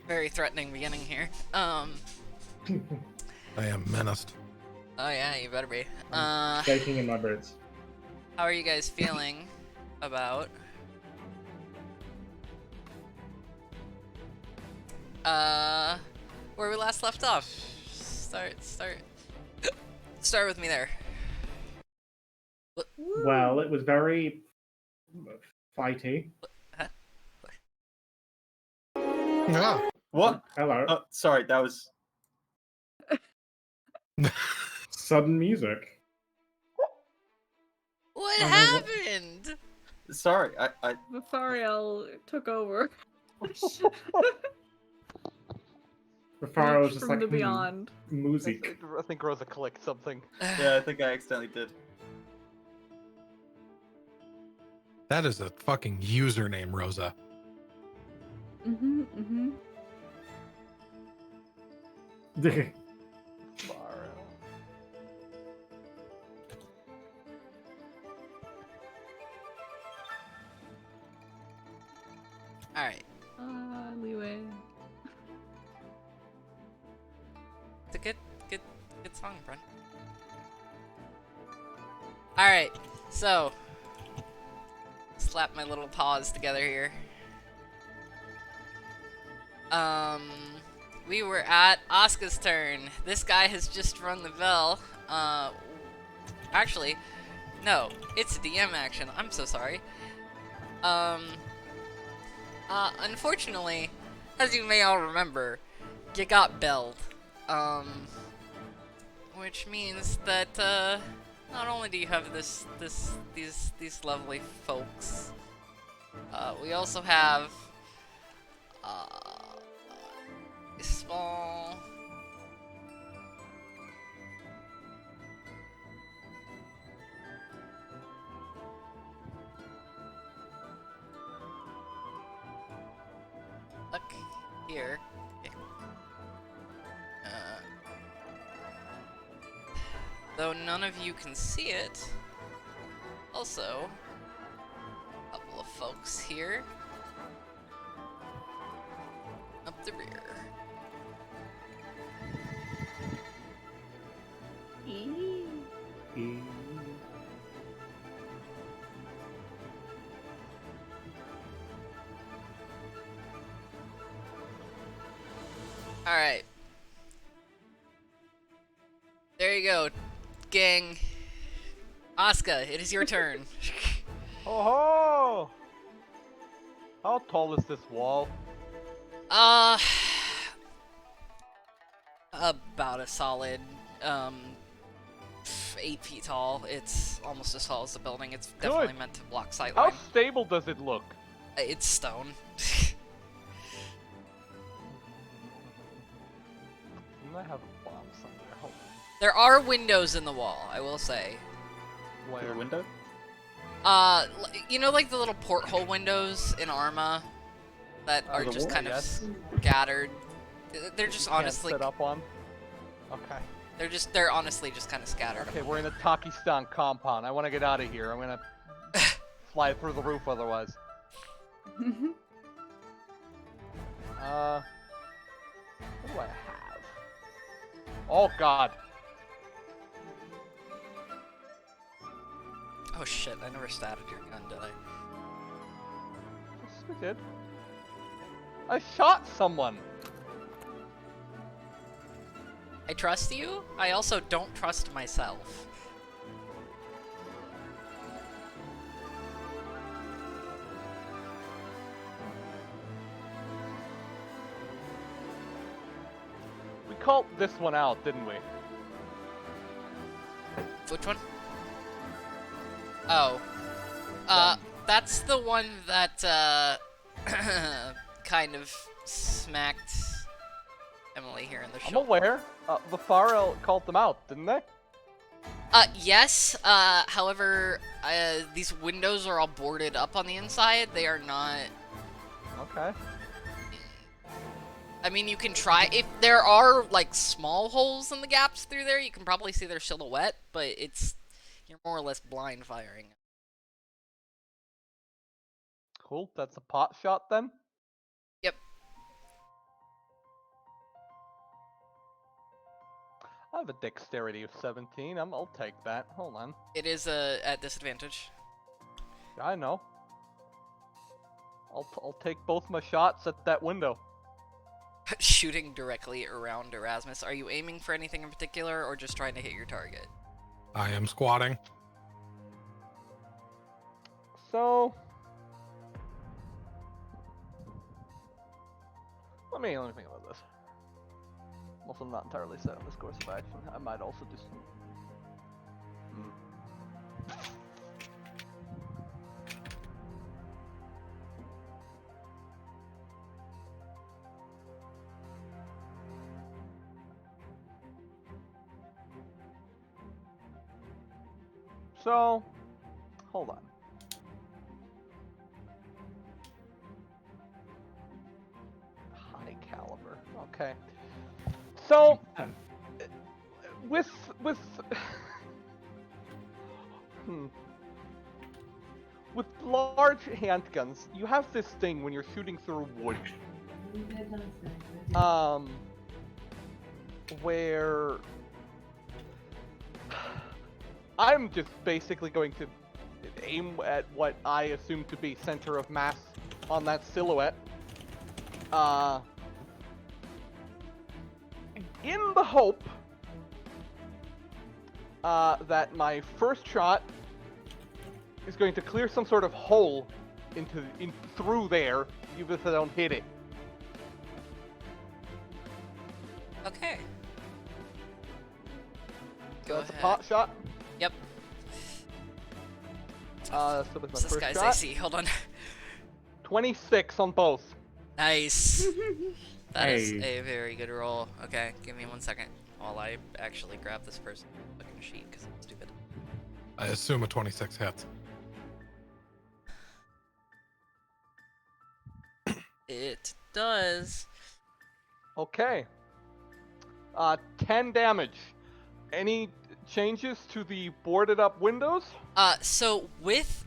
very threatening beginning here. I am menaced. Oh yeah, you better be. Shaking in my boots. How are you guys feeling about where we last left off? Start with me there. Well, it was very fighty. Huh? Yeah. What? Hello. Oh, sorry, that was. Sudden music. What Oh, no, what- happened? Sorry, Vafariel took over. The fire was Reach just from like the beyond. music. I think Rosa clicked something. Yeah, I think I accidentally did. That is a fucking username, Rosa. Mm-hmm. Alright. Leeway. It's a good song, Brent. Alright, so slap my little paws together here. We were at Asuka's turn. This guy has just rung the bell. Actually, no, it's DM action. I'm so sorry. Unfortunately, as you may all remember, you got belled. Which means that, not only do you have these lovely folks, we also have, a small... Look here. Though none of you can see it, also, a couple of folks here, up the rear. Alright. There you go, gang. Asuka, it is your turn. Oh ho! How tall is this wall? About a solid, 8 feet tall. It's almost as tall as the building. It's definitely Good. meant to block How sightline. stable does it look? It's stone. Didn't I have a bomb somewhere? Hold There are windows in the wall, I will say. on. Through Where? the window? You know, like the little porthole windows in Arma that are the just wall? kind Yes. of scattered. They're just Can't honestly, set up on. Okay. they're honestly just kind of scattered. Okay, we're in a Takistan compound. I want to get out of here. I'm gonna fly through the roof otherwise. What do I have? Oh God. Oh shit! I never started your gun, did I? Yes, we did. I shot someone. I trust you. I also don't trust myself. We called this one out, didn't we? Which one? Oh. That's the one that, kind of smacked Emily here in the I'm shoulder. aware. The Farrell called them out, didn't they? Yes, however, these windows are all boarded up on the inside. They are not... Okay. I mean, you can try... If there are, like, small holes in the gaps through there, you can probably see their silhouette, but it's... You're more or less blind firing. Cool. That's a pot shot then. Yep. have a dexterity of 17. I'll take that. Hold on. It is at disadvantage. I know. I'll take both my shots at that window. Shooting directly around Erasmus. Are you aiming for anything in particular, or just trying to hit your target? I am squatting. So let me think about this. I'm also not entirely set on this course of action. I might also just. So, hold on. High caliber. Okay. So, with with large handguns, you have this thing when you're shooting through wood. Where I'm just basically going to aim at what I assume to be center of mass on that silhouette. In the hope that my first shot is going to clear some sort of hole through there, even if I don't hit it. Okay. So Go that's ahead. a pot shot. Yep. So that's my What's this first guy's shot. AC? Hold on. 26 on both. Nice. That is Hey. a very good roll. Okay, give me 1 second while I actually grab this person's fucking sheet because I'm stupid. I assume a 26 hits. It does. Okay. 10 damage. Any changes to the boarded up windows? So with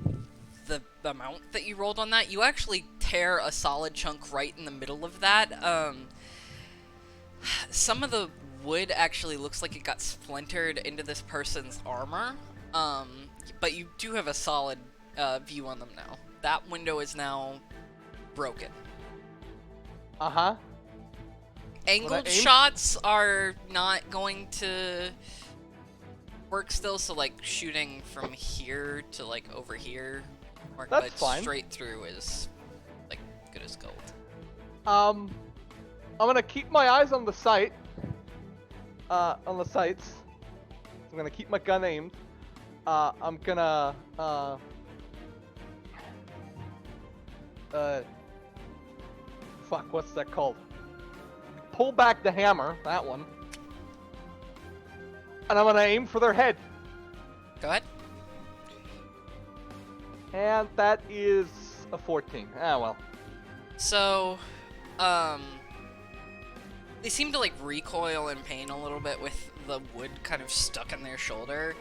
the amount that you rolled on that, you actually tear a solid chunk right in the middle of that. Some of the wood actually looks like it got splintered into this person's armor. But you do have a solid view on them now. That window is now broken. Uh-huh. Angled aim? shots are not going to work still, so like shooting from here to like over here, That's but fine. straight through is like good as gold. I'm gonna keep my eyes on the sight. On the sights. I'm gonna keep my gun aimed. I'm gonna fuck, what's that called? Pull back the hammer, that one. And I'm gonna aim for their head. Go ahead. And that is a 14. Ah, well. So, they seem to like recoil in pain a little bit with the wood kind of stuck in their shoulder.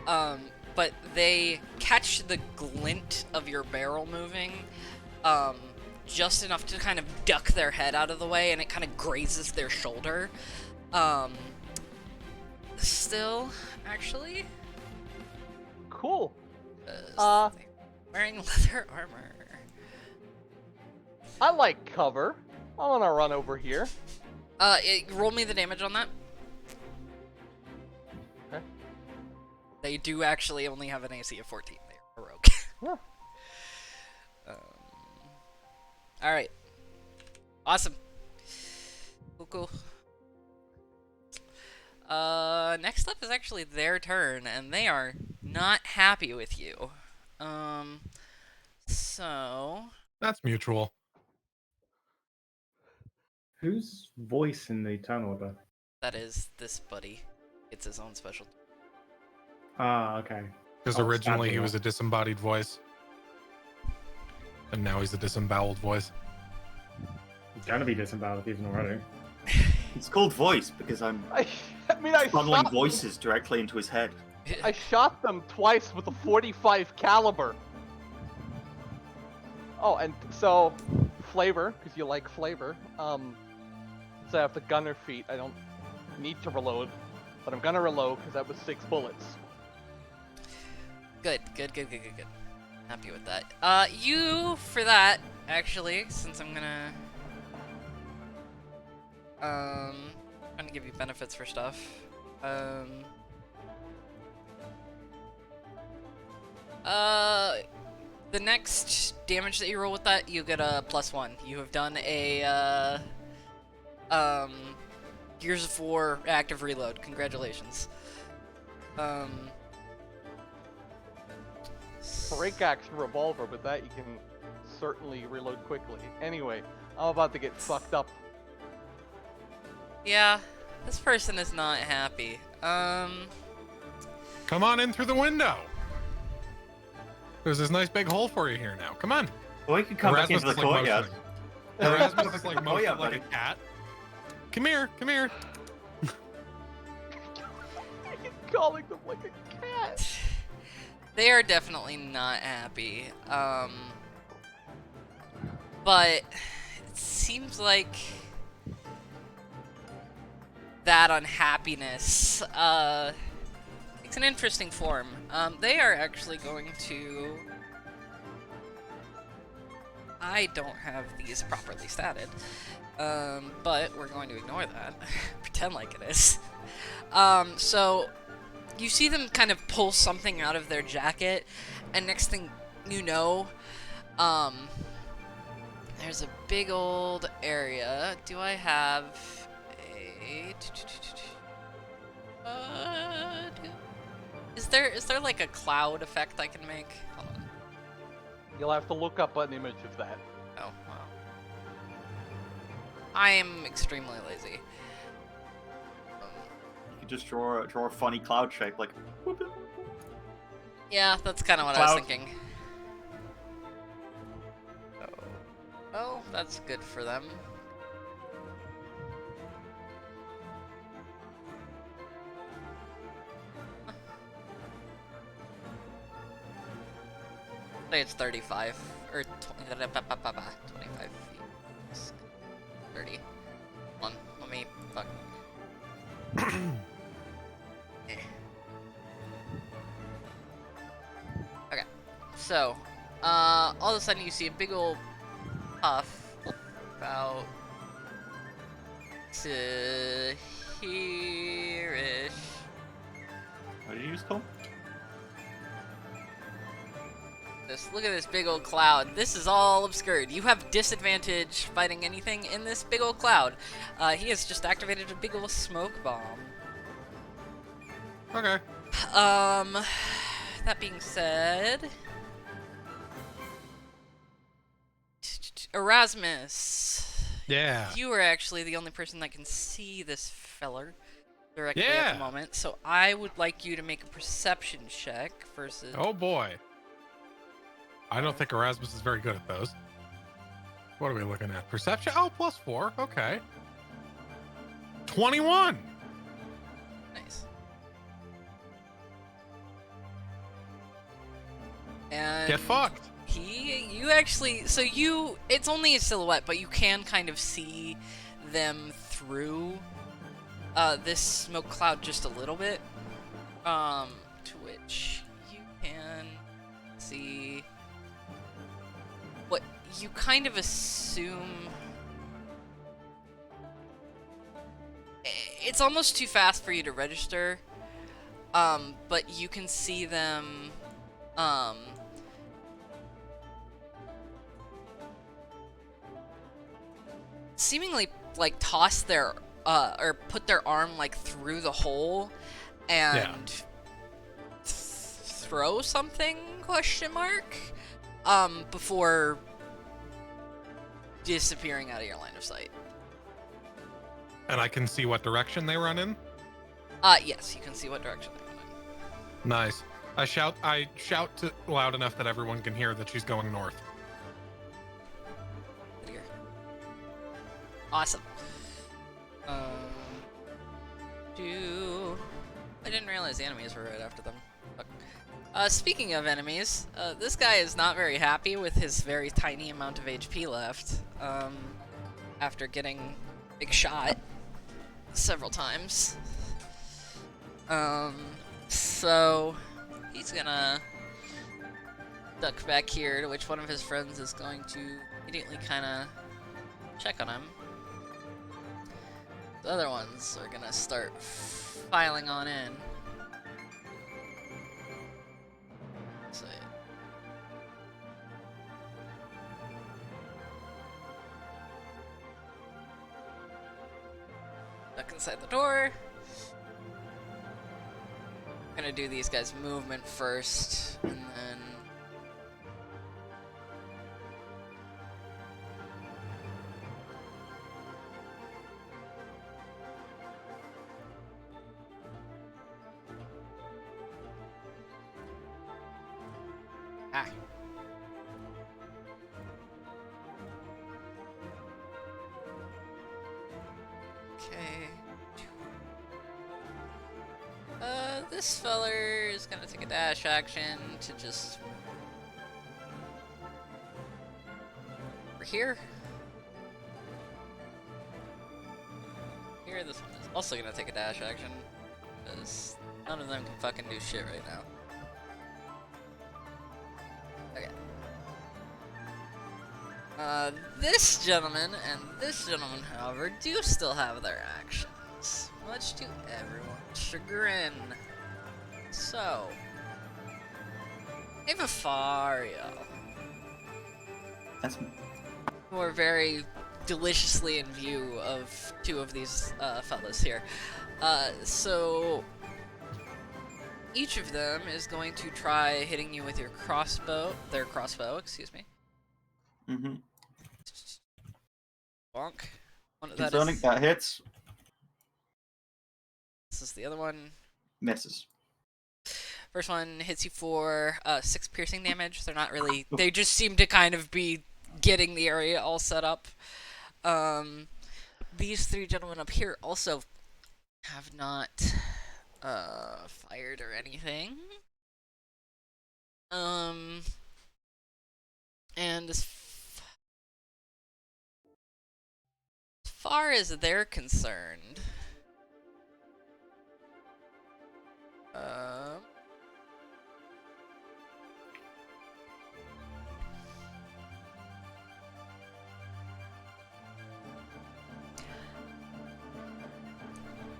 But they catch the glint of your barrel moving, just enough to kind of duck their head out of the way, and it kind of grazes their shoulder. Still, actually, Cool. they're wearing leather armor. I like cover. I wanna run over here. Roll me the damage on that. Okay. They do actually only have an AC of 14. They're a rogue. Yeah. Alright. Awesome. Cool. Next up is actually their turn, and they are not happy with you. So... That's mutual. Whose voice in the turn order? That is this buddy. It's his own special. Ah, okay. Because Oh, originally he Spatula. was a disembodied voice. And now he's a disemboweled voice. He's gonna be disemboweled even already. It's called voice because I'm I funneling shot, voices directly into his head. I shot them twice with a 45 caliber. Oh, and so flavor, because you like flavor. Since I have the gunner feat, I don't need to reload. But I'm gonna reload because that was 6 bullets. Good. Happy with that. You, for that, actually, since I'm gonna... trying to give you benefits for stuff. The next damage that you roll with that, you get a +1. You have done a, Gears of War active reload. Congratulations. Break action revolver, but that you can certainly reload quickly. Anyway, I'm about to get fucked up. Yeah, this person is not happy. Come on in through the window. There's this nice big hole for you here now. Come on. Well, we could come back into the is like courtyard. motioning. Erasmus is like Oh, yeah, motioning like a buddy. cat. Come here. Calling them like a cat. They are definitely not happy. But it seems like that unhappiness takes an interesting form. They are actually going to... I don't have these properly statted, but we're going to ignore that. Pretend like it is. So you see them kind of pull something out of their jacket, and next thing you know, there's a big old area. Do I have a... Is there like a cloud effect I can make? Hold on. You'll have to look up an image of that. Oh, wow. I am extremely lazy. You could just draw a funny cloud shape, like. Yeah, that's kind of what I was Cloud. thinking. Oh, well, that's good for them. Say it's 35 or 25 feet. 30. Hold on, let me fuck. Eh. Okay, so all of a sudden you see a big old puff about to here-ish. What did you just call? Look at this big old cloud. This is all obscured. You have disadvantage fighting anything in this big old cloud. He has just activated a big old smoke bomb. Okay. That being said, Erasmus, Yeah. you are actually the only person that can see this feller directly at Yeah. the moment. So I would like you to make a perception check versus. Oh boy. I don't think Erasmus is very good at those. What are we looking at? Perception? Oh, +4. Okay. 21. Nice. And Get fucked. you actually, so it's only a silhouette, but you can kind of see them through this smoke cloud just a little bit, to which you can see what you kind of assume. It's almost too fast for you to register, but you can see them, seemingly like toss their or put their arm like through the hole and throw something, question mark, before disappearing out of your line of sight. And I can see what direction they run in. Yes, you can see what direction they're going. Nice. I shout loud enough that everyone can hear that she's going north. Here. Awesome. I didn't realize the enemies were right after them. Fuck. Speaking of enemies, this guy is not very happy with his very tiny amount of HP left, after getting big shot several times. So he's gonna duck back here to which one of his friends is going to immediately kind of check on him. The other ones are gonna start filing on in. So, duck inside the door. I'm gonna do these guys' movement first, and then ah. Okay. This feller is gonna take a dash action to just over here. Here, this one is also gonna take a dash action because none of them can fucking do shit right now. Okay. This gentleman and this gentleman, however, do still have their actions, much to everyone's chagrin. So, Avafario, That's who are very deliciously in view of two of these fellas here. So, each of them is going to try hitting you with their crossbow, excuse me. mm-hmm. Bonk. Concerning, that hits, This is the other one. misses. First one hits you for 6 piercing damage. They're not really. They just seem to kind of be getting the area all set up. These 3 gentlemen up here also have not fired or anything. And as far as they're concerned,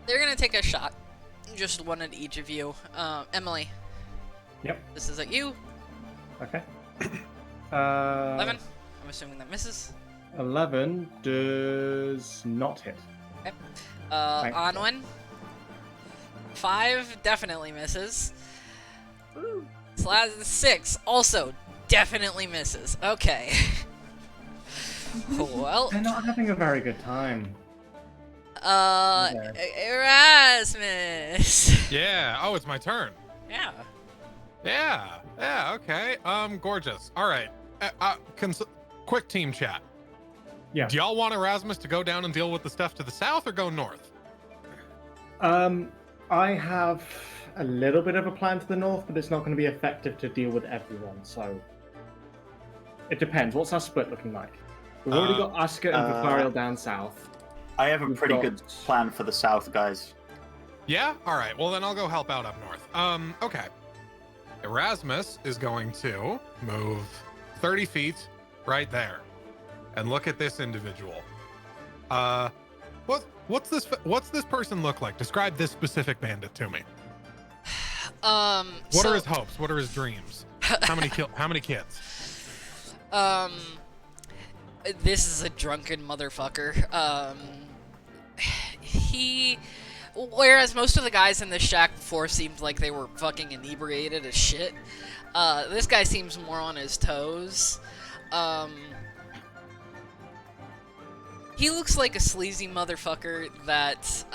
they're gonna take a shot. Just one at each of you. Emily. Yep. This is at you. Okay. 11. I'm assuming that misses. 11 does not hit. Okay. Thank you. Onwin. 5 definitely misses. Ooh. 6 also definitely misses. Okay. Well, They're not having a very good time. Erasmus. Yeah. Oh, it's my turn. Yeah. Yeah. Yeah. Okay. Gorgeous. All right. Quick team chat. Yeah. Do y'all want Erasmus to go down and deal with the stuff to the south or go north? I have a little bit of a plan to the north, but it's not going to be effective to deal with everyone, so it depends. What's our split looking like? We've already got Asuka and Vafariel down south. I have a We've pretty got- good plan for the south, guys. Yeah? All right. Well, then I'll go help out up north. Okay. Erasmus is going to move 30 feet right there and look at this individual. What's this person look like? Describe this specific bandit to me. What are his hopes? What are his dreams? How many kids? This is a drunken motherfucker. Whereas most of the guys in this shack before seemed like they were fucking inebriated as shit, this guy seems more on his toes. He looks like a sleazy motherfucker that,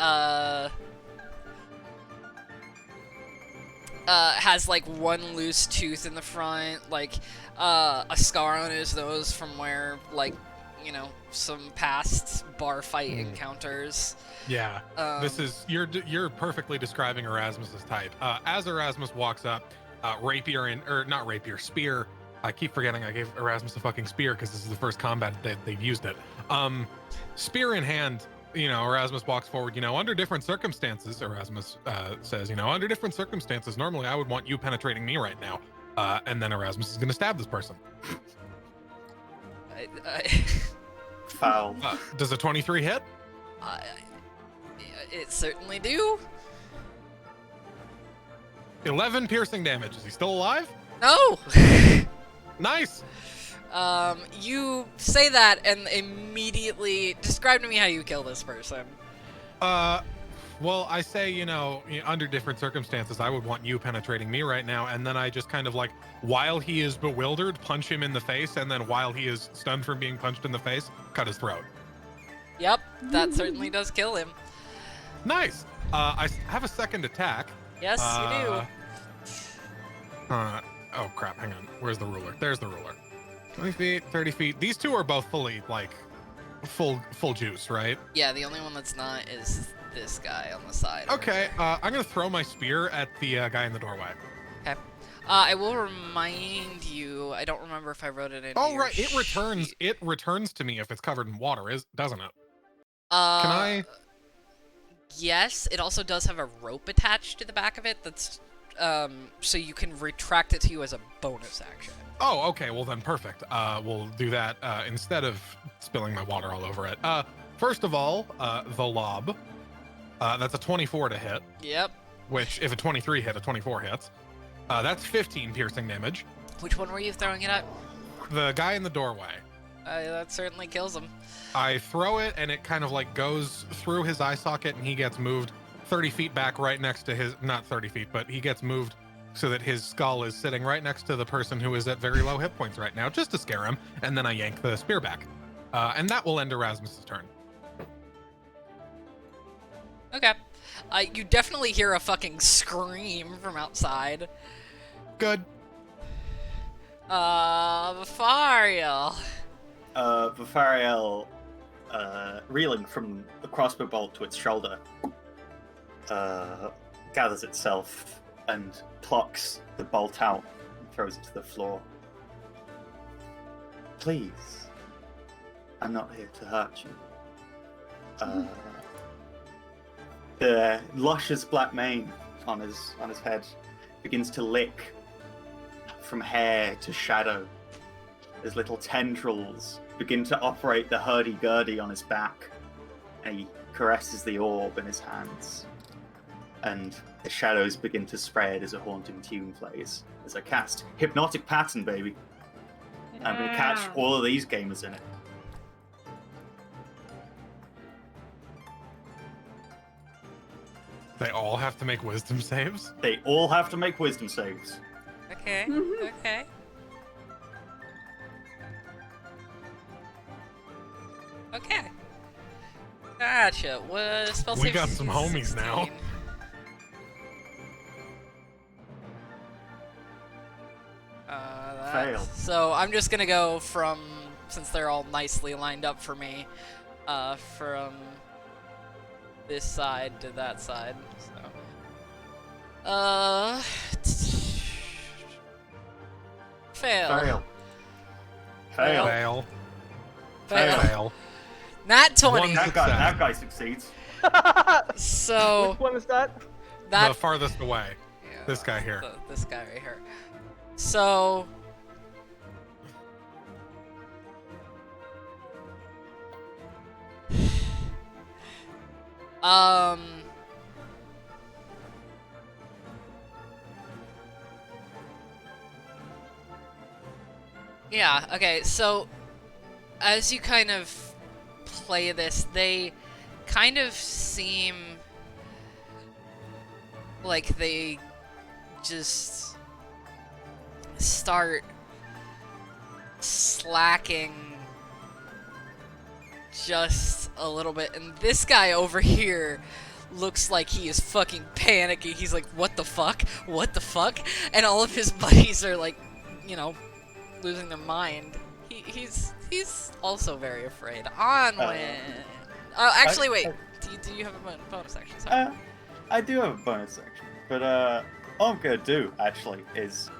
has like one loose tooth in the front, like a scar on his nose from where, like, you know, some past bar fight encounters. Yeah, this is you're perfectly describing Erasmus's type. As Erasmus walks up, spear. I keep forgetting I gave Erasmus a fucking spear because this is the first combat that they've used it. Spear in hand, Erasmus walks forward. Under different circumstances, Erasmus says, under different circumstances, normally I would want you penetrating me right now. And then Erasmus is going to stab this person. Foul. Does a 23 hit? It certainly do. 11 piercing damage. Is he still alive? No! Nice. You say that and immediately describe to me how you kill this person. Well, I say, under different circumstances, I would want you penetrating me right now, and then I just kind of while he is bewildered, punch him in the face, and then while he is stunned from being punched in the face, cut his throat. Yep, that certainly does kill him. Nice. I have a second attack. Yes, you do. Oh crap, hang on. Where's the ruler? There's the ruler. 20 feet, 30 feet. These two are both fully, full juice, right? Yeah, the only one that's not is this guy on the side. Okay, I'm gonna throw my spear at the guy in the doorway. Okay. I will remind you, I don't remember if I wrote it in. Oh, right, it returns to me if it's covered in water, doesn't it? Can I? Yes, it also does have a rope attached to the back of it that's, so you can retract it to you as a bonus action. Oh, okay, well then perfect. We'll do that instead of spilling my water all over it. First of all, the lob. That's a 24 to hit. Yep. Which, if a 23 hit, a 24 hits. That's 15 piercing damage. Which one were you throwing it at? The guy in the doorway. That certainly kills him. I throw it, and it kind of goes through his eye socket, and he gets moved 30 feet back right next to his, not 30 feet, but he gets moved so that his skull is sitting right next to the person who is at very low hit points right now, just to scare him, and then I yank the spear back. And that will end Erasmus's turn. Okay. You definitely hear a fucking scream from outside. Good. Vafariel. Vafariel, reeling from the crossbow bolt to its shoulder, gathers itself and plucks the bolt out and throws it to the floor. Please, I'm not here to hurt you. The luscious black mane on his head begins to lick from hair to shadow. His little tendrils begin to operate the hurdy-gurdy on his back, and he caresses the orb in his hands. And the shadows begin to spread as a haunting tune plays. As I cast Hypnotic Pattern, baby. I'm going to catch all of these gamers in it. They all have to make wisdom saves? They all have to make wisdom saves. Okay, okay. Okay. Gotcha. What spell We save got is some homies now. 16. Fail. So I'm just gonna go from, since they're all nicely lined up for me, from this side to that side. So, fail. Fail. Fail. Fail. Nat 20. That guy succeeds. So Which one is that? that The farthest away. yeah, This guy here. This guy right here. So yeah, okay, so as you kind of play this, they kind of seem like they just start slacking just a little bit, and this guy over here looks like he is fucking panicking. He's like, what the fuck? What the fuck? And all of his buddies are like, losing their mind. He's also very afraid. Onwin. Oh, actually, wait. Do you have a bonus action? Sorry. I do have a bonus action, but all I'm gonna do actually is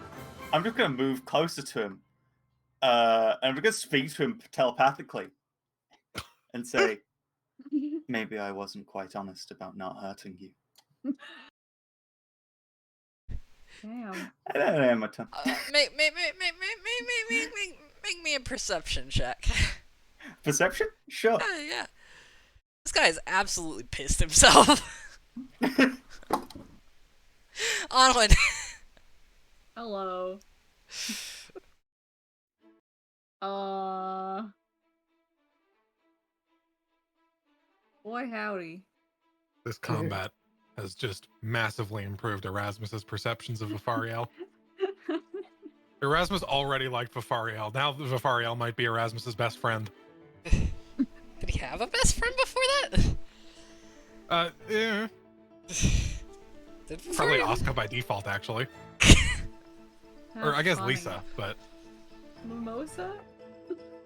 I'm just gonna move closer to him, and I'm gonna speak to him telepathically, and say, Maybe I wasn't quite honest about not hurting you. Damn. I don't know, my tongue. Make me a perception check. Perception? Sure. Yeah. This guy is absolutely pissed himself. Onward. Hello. Boy howdy. This combat has just massively improved Erasmus's perceptions of Vafariel. Erasmus already liked Vafariel. Now Vafariel might be Erasmus's best friend. Did he have a best friend before that? Yeah. Did Probably Vafariel? Asuka by default, actually. Or That's I guess funny. Lisa, but Mimosa?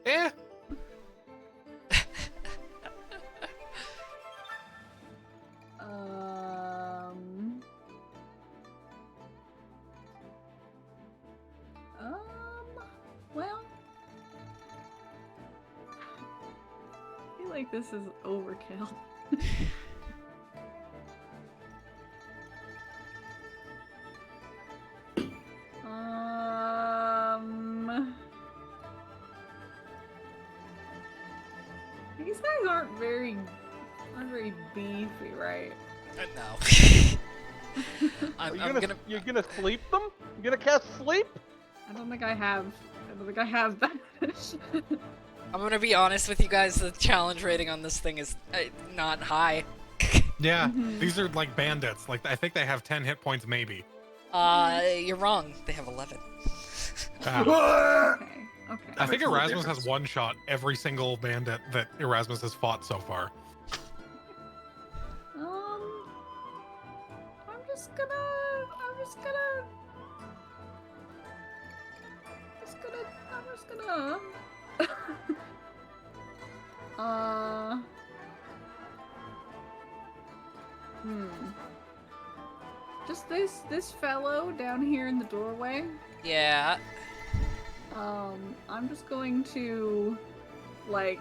eh. Um. Well. I feel like this is overkill. These guys aren't very beefy, right? No. I'm gonna. You're gonna sleep them? You're gonna cast sleep? I don't think I have that. I'm gonna be honest with you guys. The challenge rating on this thing is not high. Yeah, Mhm. these are like bandits. Like I think they have 10 hit points, maybe. You're wrong. They have 11. Ah. Okay. Okay. I think makes more Erasmus difference. has one shot every single bandit that Erasmus has fought so far. I'm just gonna just this fellow down here in the doorway. Yeah. I'm just going to like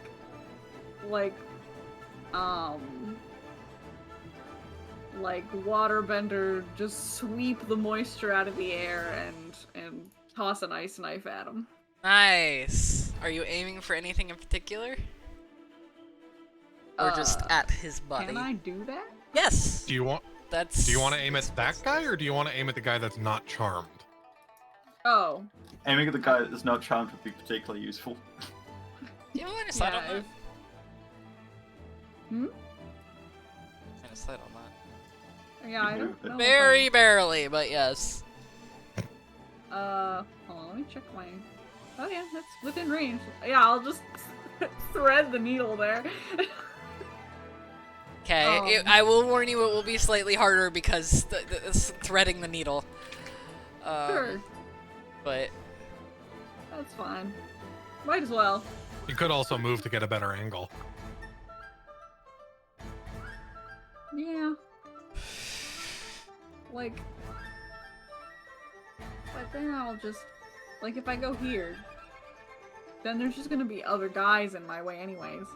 waterbender, just sweep the moisture out of the air and toss an ice knife at him. Nice. Are you aiming for anything in particular? Or just at his body? Can I do that? Yes. Do you want to aim at that guy, or do you want to aim at the guy that's not charmed? Oh, Aiming at the guy that's not charmed would be particularly useful. Do you have a line of sight on yeah. that? Hmm? Line of sight on that. Yeah, I don't know. if Very barely, but yes. Hold on, let me check my. Oh yeah, that's within range. Yeah, I'll just thread the needle there. Okay, I will warn you, it will be slightly harder because it's threading the needle. Sure, But that's fine. Might as well. You could also move to get a better angle. Yeah. Like, but then I'll just, like, if I go here, then there's just gonna be other guys in my way anyways.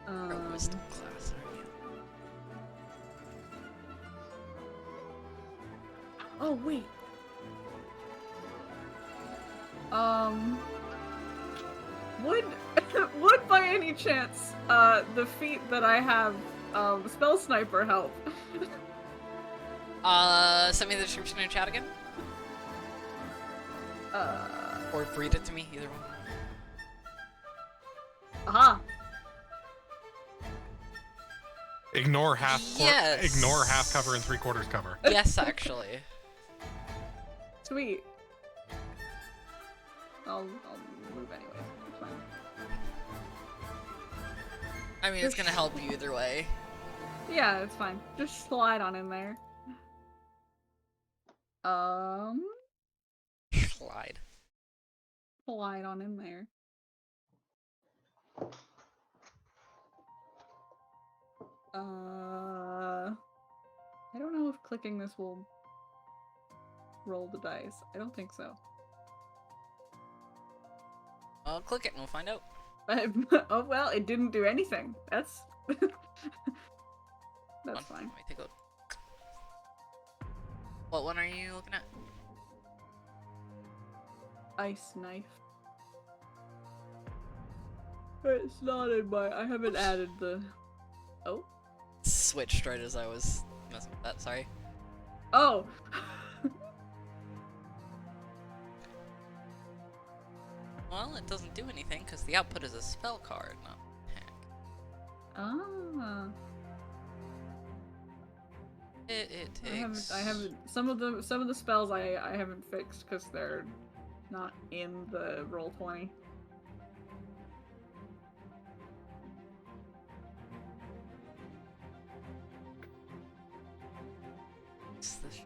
or wisdom class, are you? Oh, wait. Would by any chance, the feat that I have, Spell Sniper help? Send me the description in chat again, Uh, or read it to me, either one. aha. Ignore half. Yes. Ignore half cover and 3/4 cover. Yes, actually. Sweet. I'll move anyways. It's fine. I mean, it's gonna help you either way. Yeah, it's fine. Just slide on in there. Slide. Slide on in there. I don't know if clicking this will roll the dice. I don't think so. I'll click it and we'll find out. Oh well, it didn't do anything. That's Hold that's on, fine. Let me take a look. What one are you looking at? Ice knife. It's not in my. I haven't added the. Oh. Switched right as I was messing with that, sorry. Oh. Well, it doesn't do anything because the output is a spell card, not hack. Ah. It takes. I haven't. Some of the spells I haven't fixed because they're not in the Roll20. What's this?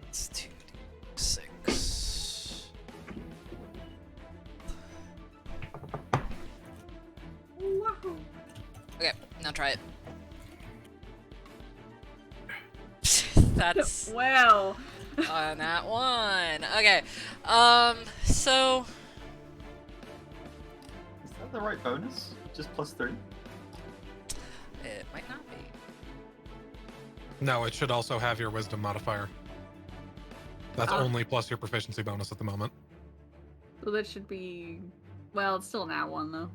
It's 2d6. Wow. Okay, now try it. That's Well. on that one. Okay, so Is that the right bonus? Just +3? it might not be. No, it should also have your wisdom modifier. That's Ah. only plus your proficiency bonus at the moment. So that should be. Well, it's still an @1 though.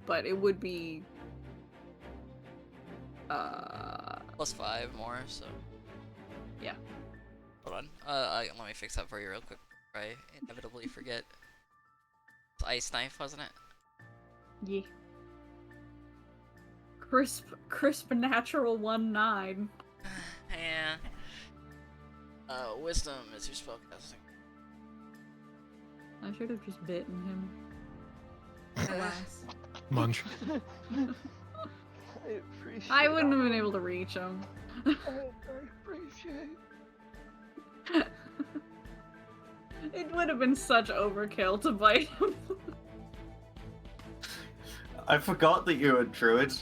But it would be. +5 more, so. Yeah. Hold on. Let me fix that for you real quick before I inevitably forget. It's ice knife, wasn't it? Yeah. Crisp natural 1/9. Yeah. Wisdom is your spellcasting. I should have just bitten him. Alas. Munch. I appreciate. I wouldn't have been able to reach him. I appreciate. It would have been such overkill to bite him. I forgot that you were a druid,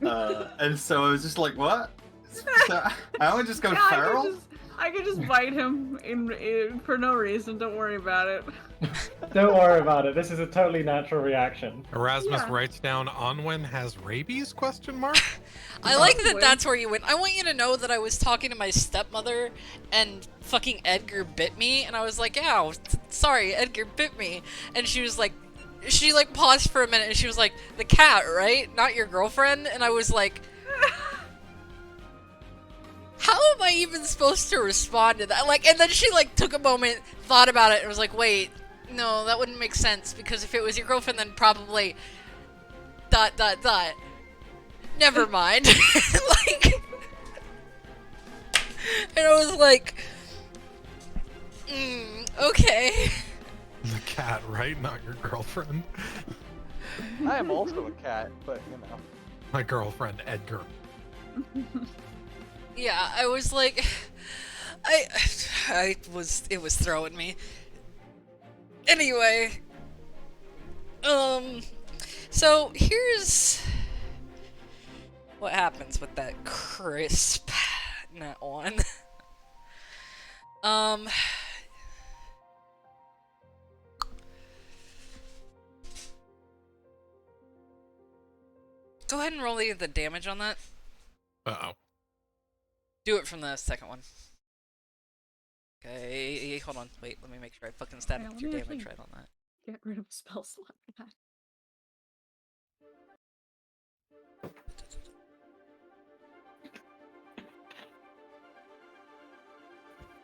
and so I was just like, what? So I would just go Yeah, feral? I could just bite him in for no reason. Don't worry about it. Don't worry about it. This is a totally natural reaction. Erasmus Yeah. writes down Onwin has rabies? Question mark. I like that Probably. that's where you went. I want you to know that I was talking to my stepmother and fucking Edgar bit me, and I was like, yeah, sorry, Edgar bit me. And she was like, she like paused for a minute and she was like, the cat, right? Not your girlfriend? And I was like, how am I even supposed to respond to that? Like, and then she like took a moment, thought about it, and was like, wait, no, that wouldn't make sense because if it was your girlfriend, then probably ... Never mind. Like, and I was like, okay. The cat, right? Not your girlfriend. I am also a cat, but you know. My girlfriend, Edgar. Yeah, I was like, it was throwing me. Anyway, so here's what happens with that crisp nat one. Go ahead and roll the damage on that. Uh-oh. Do it from the second one. Okay, hold on. Wait, let me make sure I fucking stat Yeah, up let your me damage actually- right on that. Get rid of a spell slot for that.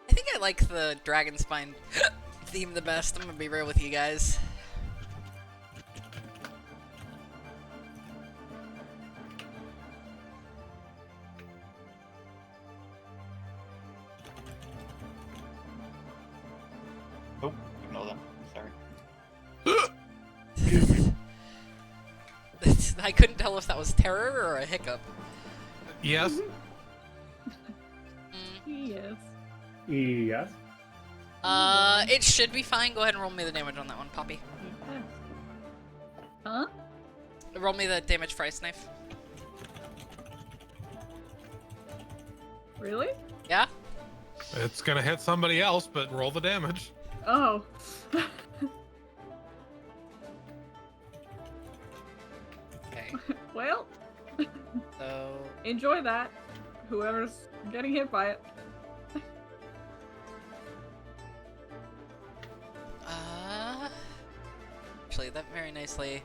I think I like the Dragon Spine theme the best. I'm gonna be real with you guys. Oh, ignore them. Sorry. I couldn't tell if that was terror or a hiccup. Yes. Mm. Yes. Yes. It should be fine. Go ahead and roll me the damage on that one, Poppy. Huh? Roll me the damage for Ice Knife. Really? Yeah? It's gonna hit somebody else, but roll the damage. Oh. Okay. Well, So, enjoy that. Whoever's getting hit by it. actually, that very nicely.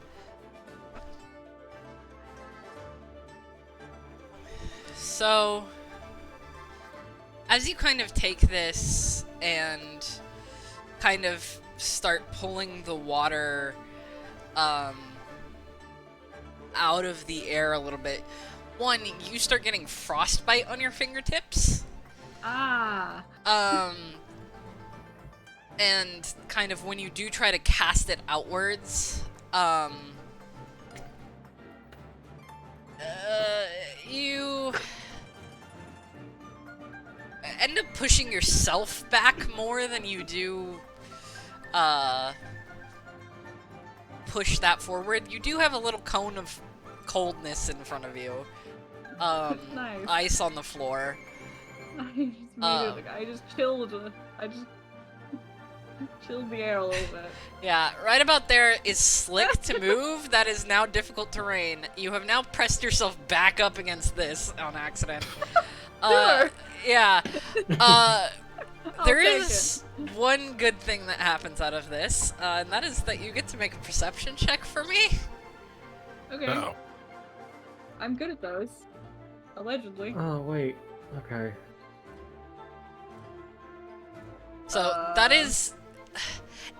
So, as you kind of take this and kind of start pulling the water out of the air a little bit, one, you start getting frostbite on your fingertips. Ah. And kind of when you do try to cast it outwards, you end up pushing yourself back more than you do, push that forward. You do have a little cone of coldness in front of you. Nice. Ice on the floor. I just chilled. I just chilled the air a little bit. Yeah, right about there is slick to move. That is now difficult terrain. You have now pressed yourself back up against this on accident. Sure. Yeah. I'll There take is one good thing that happens out of this, and that is that you get to make a perception check for me. Okay. Uh-oh. I'm good at those. Allegedly. Oh, wait. Okay. So that is...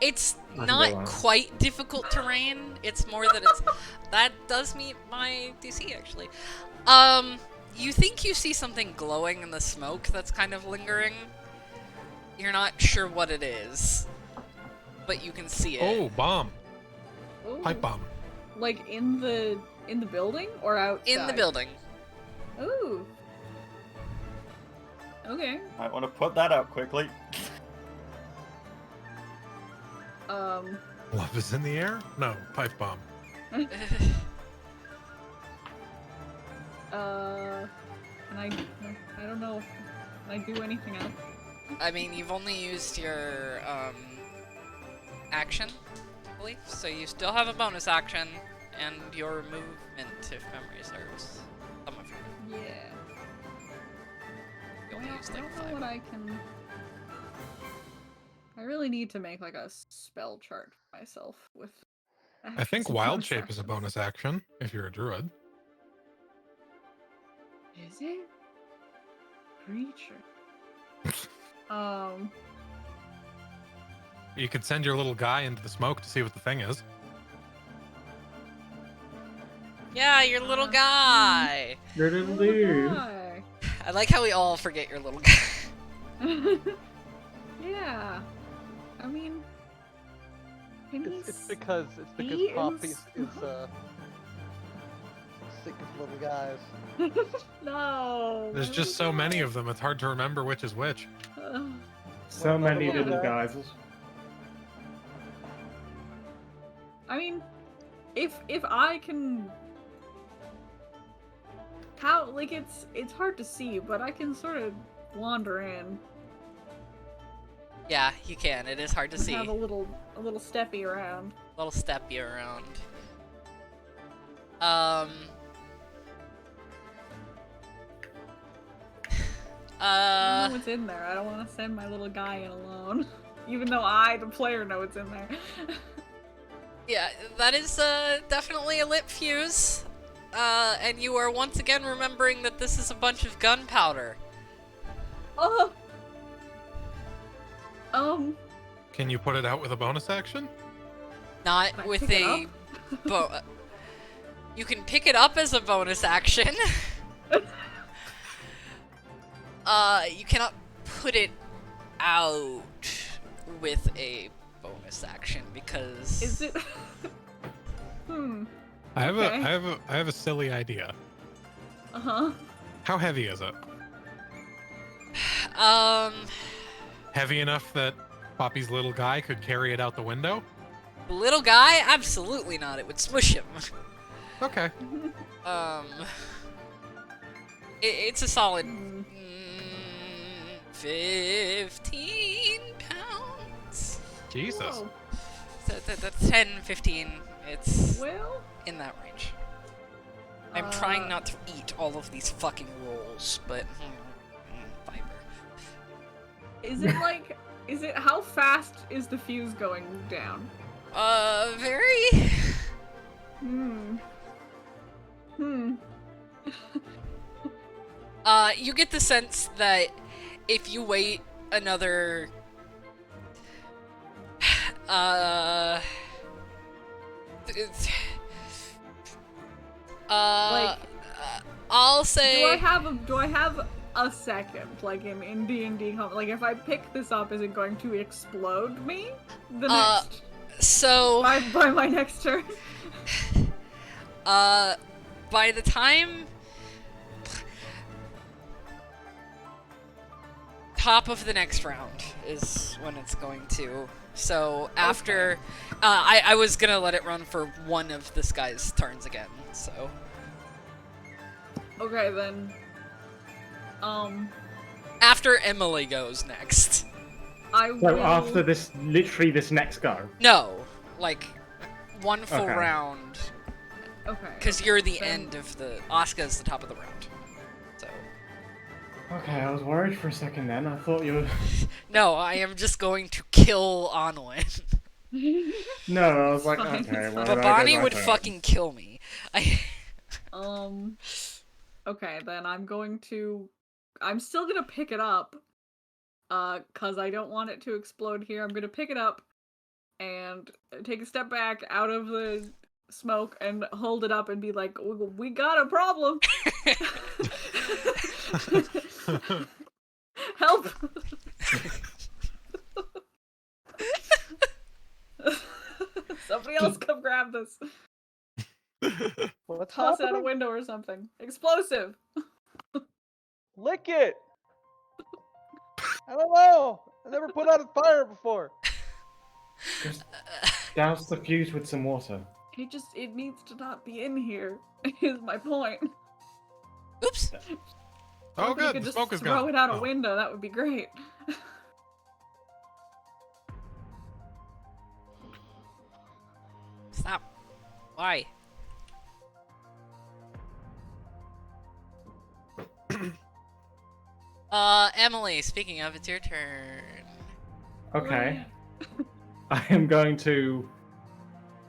It's I can not go on. quite difficult terrain. It's more that it's... That does meet my DC, actually. You think you see something glowing in the smoke that's kind of lingering. You're not sure what it is, but you can see it. Oh, bomb. Ooh. Pipe bomb. Like in the building or outside? In the building. Ooh. Okay. I want to put that out quickly. Love is in the air? No, pipe bomb. Can I don't know. Can I do anything else? I mean, you've only used your action, I believe, so you still have a bonus action and your movement, if memory serves. Some of your Yeah. you only used I like don't know 5. what I can. I really need to make like a spell chart for myself with. I think actions and wild bonus shape is a actions. bonus action if you're a druid. Is it? Creature. You could send your little guy into the smoke to see what the thing is. Yeah, your little guy. Little Oh, dude. hi. I like how we all forget your little guy. Yeah. I mean, can he It's because he Poppy is- is sick of little guys. No. There's just so many of them, it's hard to remember which is which. So Well, many another little one. guys. I mean, if I can, how like it's hard to see, but I can sort of wander in, Yeah, you can. It is hard to and see. have a little steppy around. Little steppy around. I know what's in there. I don't want to send my little guy in alone, even though I, the player, know what's in there. Yeah, that is definitely a lit fuse. And you are once again remembering that this is a bunch of gunpowder. Oh. Can you put it out with a bonus action? Not Can I with pick it a... You can pick it up as a bonus action. You cannot put it out with a bonus action because... Is it? I have Okay. I have a silly idea. Uh-huh. How heavy is it? Um... Heavy enough that Poppy's little guy could carry it out the window? The little guy? Absolutely not. It would smush him. Okay. It's a solid 15 pounds. Jesus. Whoa. That's 10, 15. It's Well, in that range. I'm trying not to eat all of these fucking rolls, but fiber. is it like, how fast is the fuse going down? Very. Hmm. You get the sense that if you wait another, Like, I'll say. do I have a second, like in D&D, like if I pick this up, is it going to explode me? The next, So. by my next turn? By the time top of the next round is when it's going to. So after, I was gonna let it run for one of this guy's turns again. So Okay, then. after Emily goes next. I So will... after this, literally this next go. No, like one full Okay. round, Okay. because you're the Then- end of the. Asuka's the top of the round. So Okay, I was worried for a second then. I thought you were... no, I am just going to kill Onwin. No, I was like, Fine, okay, it's well, fine. I Babani guess I would thought- fucking kill me. Okay, then I'm still gonna pick it up. Cause I don't want it to explode here. I'm gonna pick it up and take a step back out of the smoke and hold it up and be like, we got a problem. Help! Somebody else come grab this. What's Toss it out a happening? window or something. Explosive! Lick it! I don't know! I never put out a fire before. Just douse the fuse with some water. It needs to not be in here, is my point. Oops. Oh, If you good. could The just smoke is throw gone. it out a Oh. window, that would be great. Stop. Why? Emily, speaking of, it's your turn. Okay. I am going to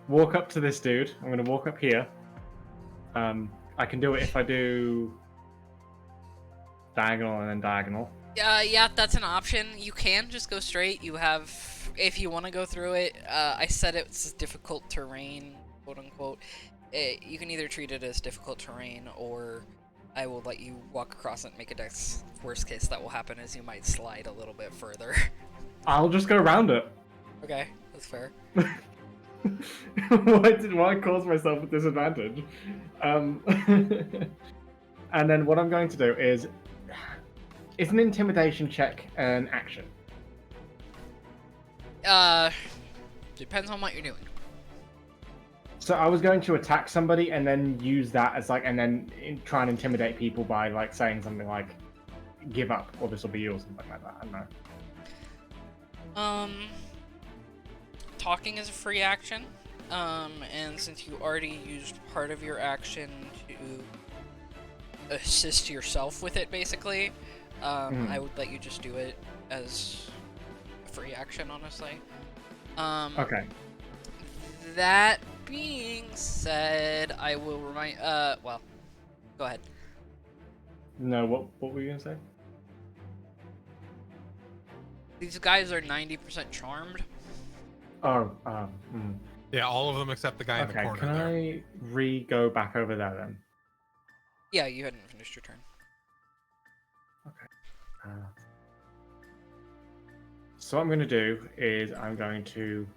walk up to this dude. I'm going to walk up here. I can do it if I do diagonal and then diagonal. Yeah, that's an option. You can just go straight. You have, if you want to go through it, I said it's difficult terrain, quote unquote. You can either treat it as difficult terrain, or I will let you walk across it and make a dex. Worst case that will happen is you might slide a little bit further. I'll just go around it. Okay, that's fair. Why cause myself a disadvantage? And then what I'm going to do is an intimidation check an action? Depends on what you're doing. So I was going to attack somebody and then use that as and then try and intimidate people by saying something like, "Give up," or "This will be yours," something like that. I don't know. Talking is a free action. And since you already used part of your action to assist yourself with it, basically, I would let you just do it as a free action, honestly. Okay. That being said, I will remind. Well, go ahead. No, what were you gonna say? These guys are 90% charmed. Oh, Yeah, all of them except the guy in the okay. corner Can there. I go back over there then? Yeah, you hadn't finished your turn. So what I'm going to do is I'm going to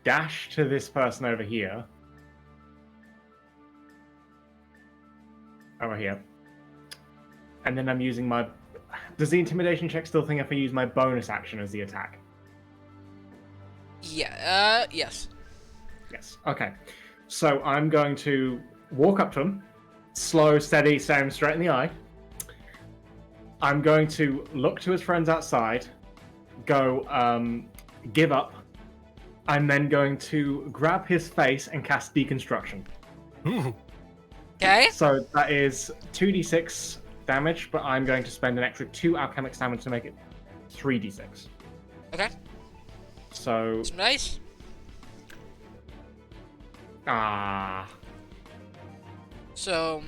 dash to this person over here. Over here. And then I'm using my... Does the intimidation check still think if I use my bonus action as the attack? Yeah. Yes. Yes. Okay. So I'm going to walk up to him, slow, steady, stare him straight in the eye. I'm going to look to his friends outside, go, give up. I'm then going to grab his face and cast Deconstruction. Ooh. Okay. So that is 2d6 damage, but I'm going to spend an extra 2 alchemic damage to make it 3d6. Okay. So, It's nice. So,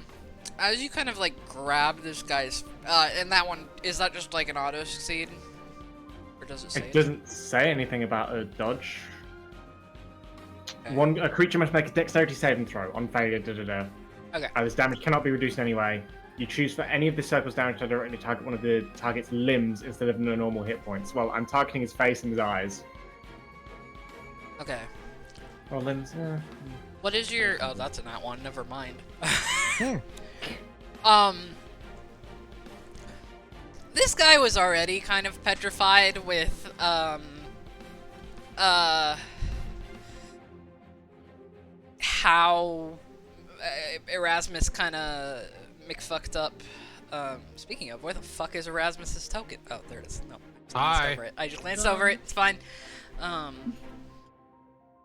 as you kind of like grab this guy's, and that one, is that just like an auto succeed? Or does it say it doesn't say anything about a dodge. Okay. A creature must make a dexterity saving throw on failure. Okay. This damage cannot be reduced in any way. You choose for any of the surplus damage to directly target one of the target's limbs instead of the normal hit points. Well, I'm targeting his face and his eyes. Okay. Or limbs. What is your? Oh, that's a nat one. Never mind. Hmm. This guy was already kind of petrified with how Erasmus kind of McFucked up. Speaking of, where the fuck is Erasmus's token? Oh, there it is. No, I glanced Hi. over it. I just glanced over it. It's fine.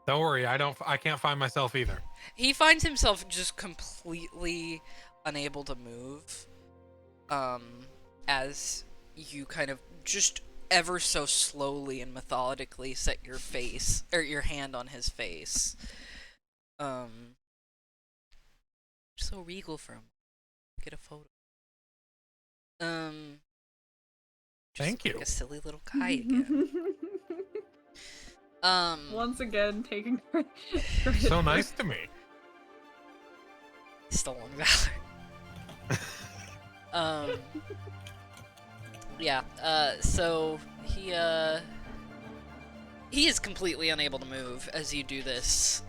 Don't worry, I can't find myself either. He finds himself just completely unable to move. As you kind of just ever so slowly and methodically set your face or your hand on his face. So regal for him. Get a photo. Just Thank like you. a silly little guy again. Once again, taking So nice to me. Stolen valor. Yeah, so he is completely unable to move as you do this.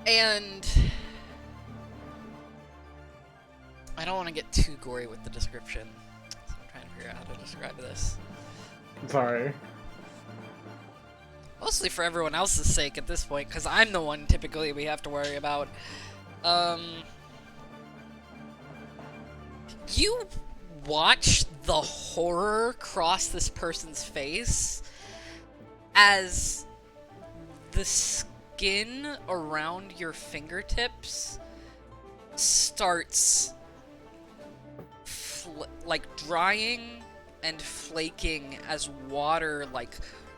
And I don't want to get too gory with the description, so I'm trying to figure out how to describe this. Sorry. Mostly for everyone else's sake at this point, because I'm the one typically we have to worry about. You watch the horror cross this person's face as the skin around your fingertips starts like drying and flaking as water like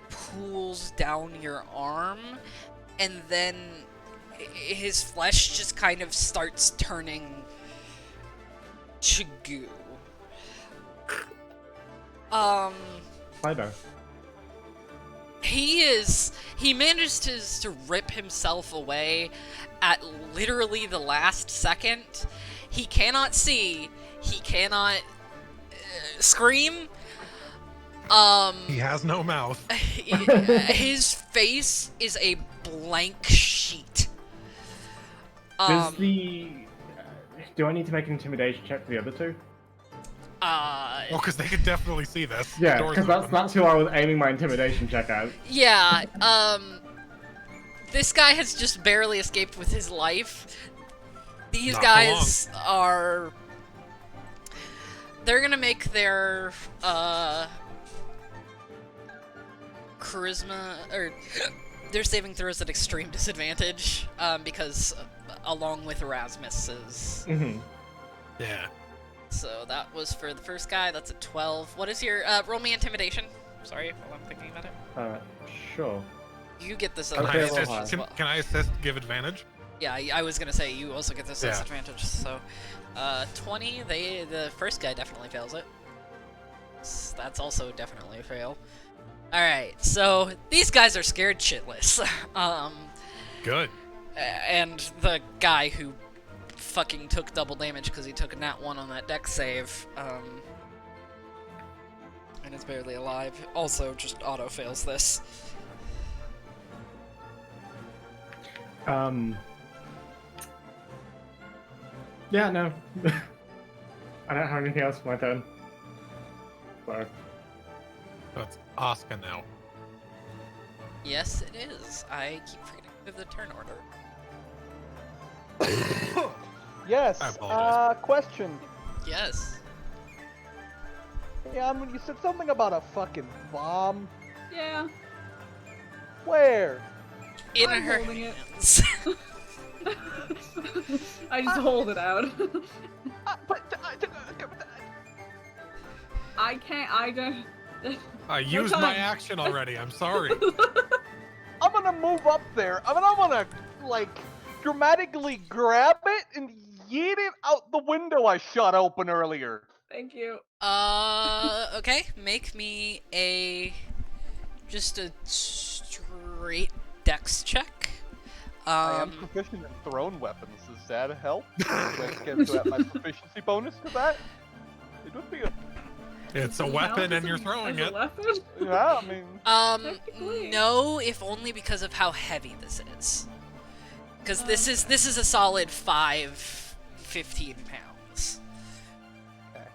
pools down your arm, and then his flesh just kind of starts turning to goo. Fido. He manages to rip himself away at literally the last second. He cannot see, he cannot scream. He has no mouth. His face is a blank sheet. Do I need to make an intimidation check for the other two? Well, because they could definitely see this. Yeah, Doors because open. that's who I was aiming my intimidation check at. Yeah, this guy has just barely escaped with his life. These Not for guys are... They're gonna make their, charisma, or their saving throws at extreme disadvantage, because along with Erasmus's. Mm-hmm. Yeah. So that was for the first guy, that's a 12. What is your, roll me intimidation. Sorry, while I'm thinking about it. Sure. You get this Can, other I Okay, advantage well, assist, as can, well. can I assist, give advantage? Yeah, I was gonna say, you also get this Yeah. disadvantage, so... 20, the first guy definitely fails it. That's also definitely a fail. Alright, so these guys are scared shitless. Good. And the guy who fucking took double damage because he took a nat 1 on that dex save, and is barely alive, also just auto fails this. Yeah, no. I don't have anything else for my turn. So, So it's Oscar now. Yes, it is. I keep forgetting to the turn order. Yes. I apologize. Question. Yes. Yeah, I mean, you said something about a fucking bomb. Yeah. Where? In I'm her holding it. hands. I just hold it out. I can't. I don't. I used my time. action already. I'm sorry. I'm gonna move up there. I mean, I'm gonna like dramatically grab it and yeet it out the window I shot open earlier. Thank you. Okay. Make me just a straight dex check. I am proficient in thrown weapons. Does that help? Do I get my proficiency bonus to that? It would be a It's a weapon and you're throwing As it. a weapon? yeah. I mean, Technically. No, if only because of how heavy this is. Because this is a solid 15 pounds. okay.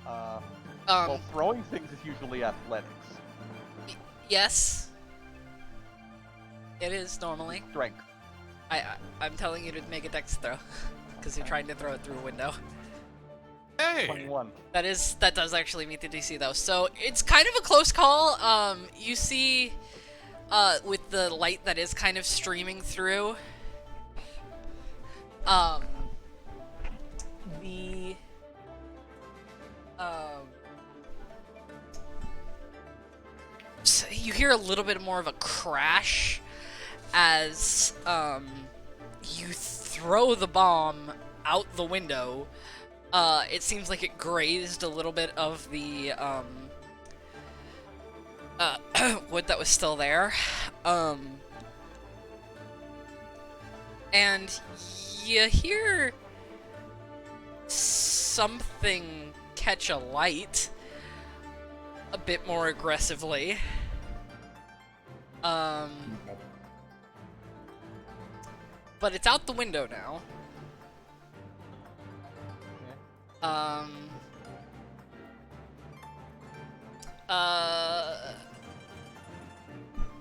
Well, Um, throwing things is usually athletics, yes. It is normally. strength. I'm telling you to make a dex throw. Because you're trying to throw it through a window. Hey! 21. That does actually meet the DC though. So it's kind of a close call. You see, with the light that is kind of streaming through, the so you hear a little bit more of a crash as you throw the bomb out the window. It seems like it grazed a little bit of the wood that was still there. And you hear something catch a light a bit more aggressively. But it's out the window now.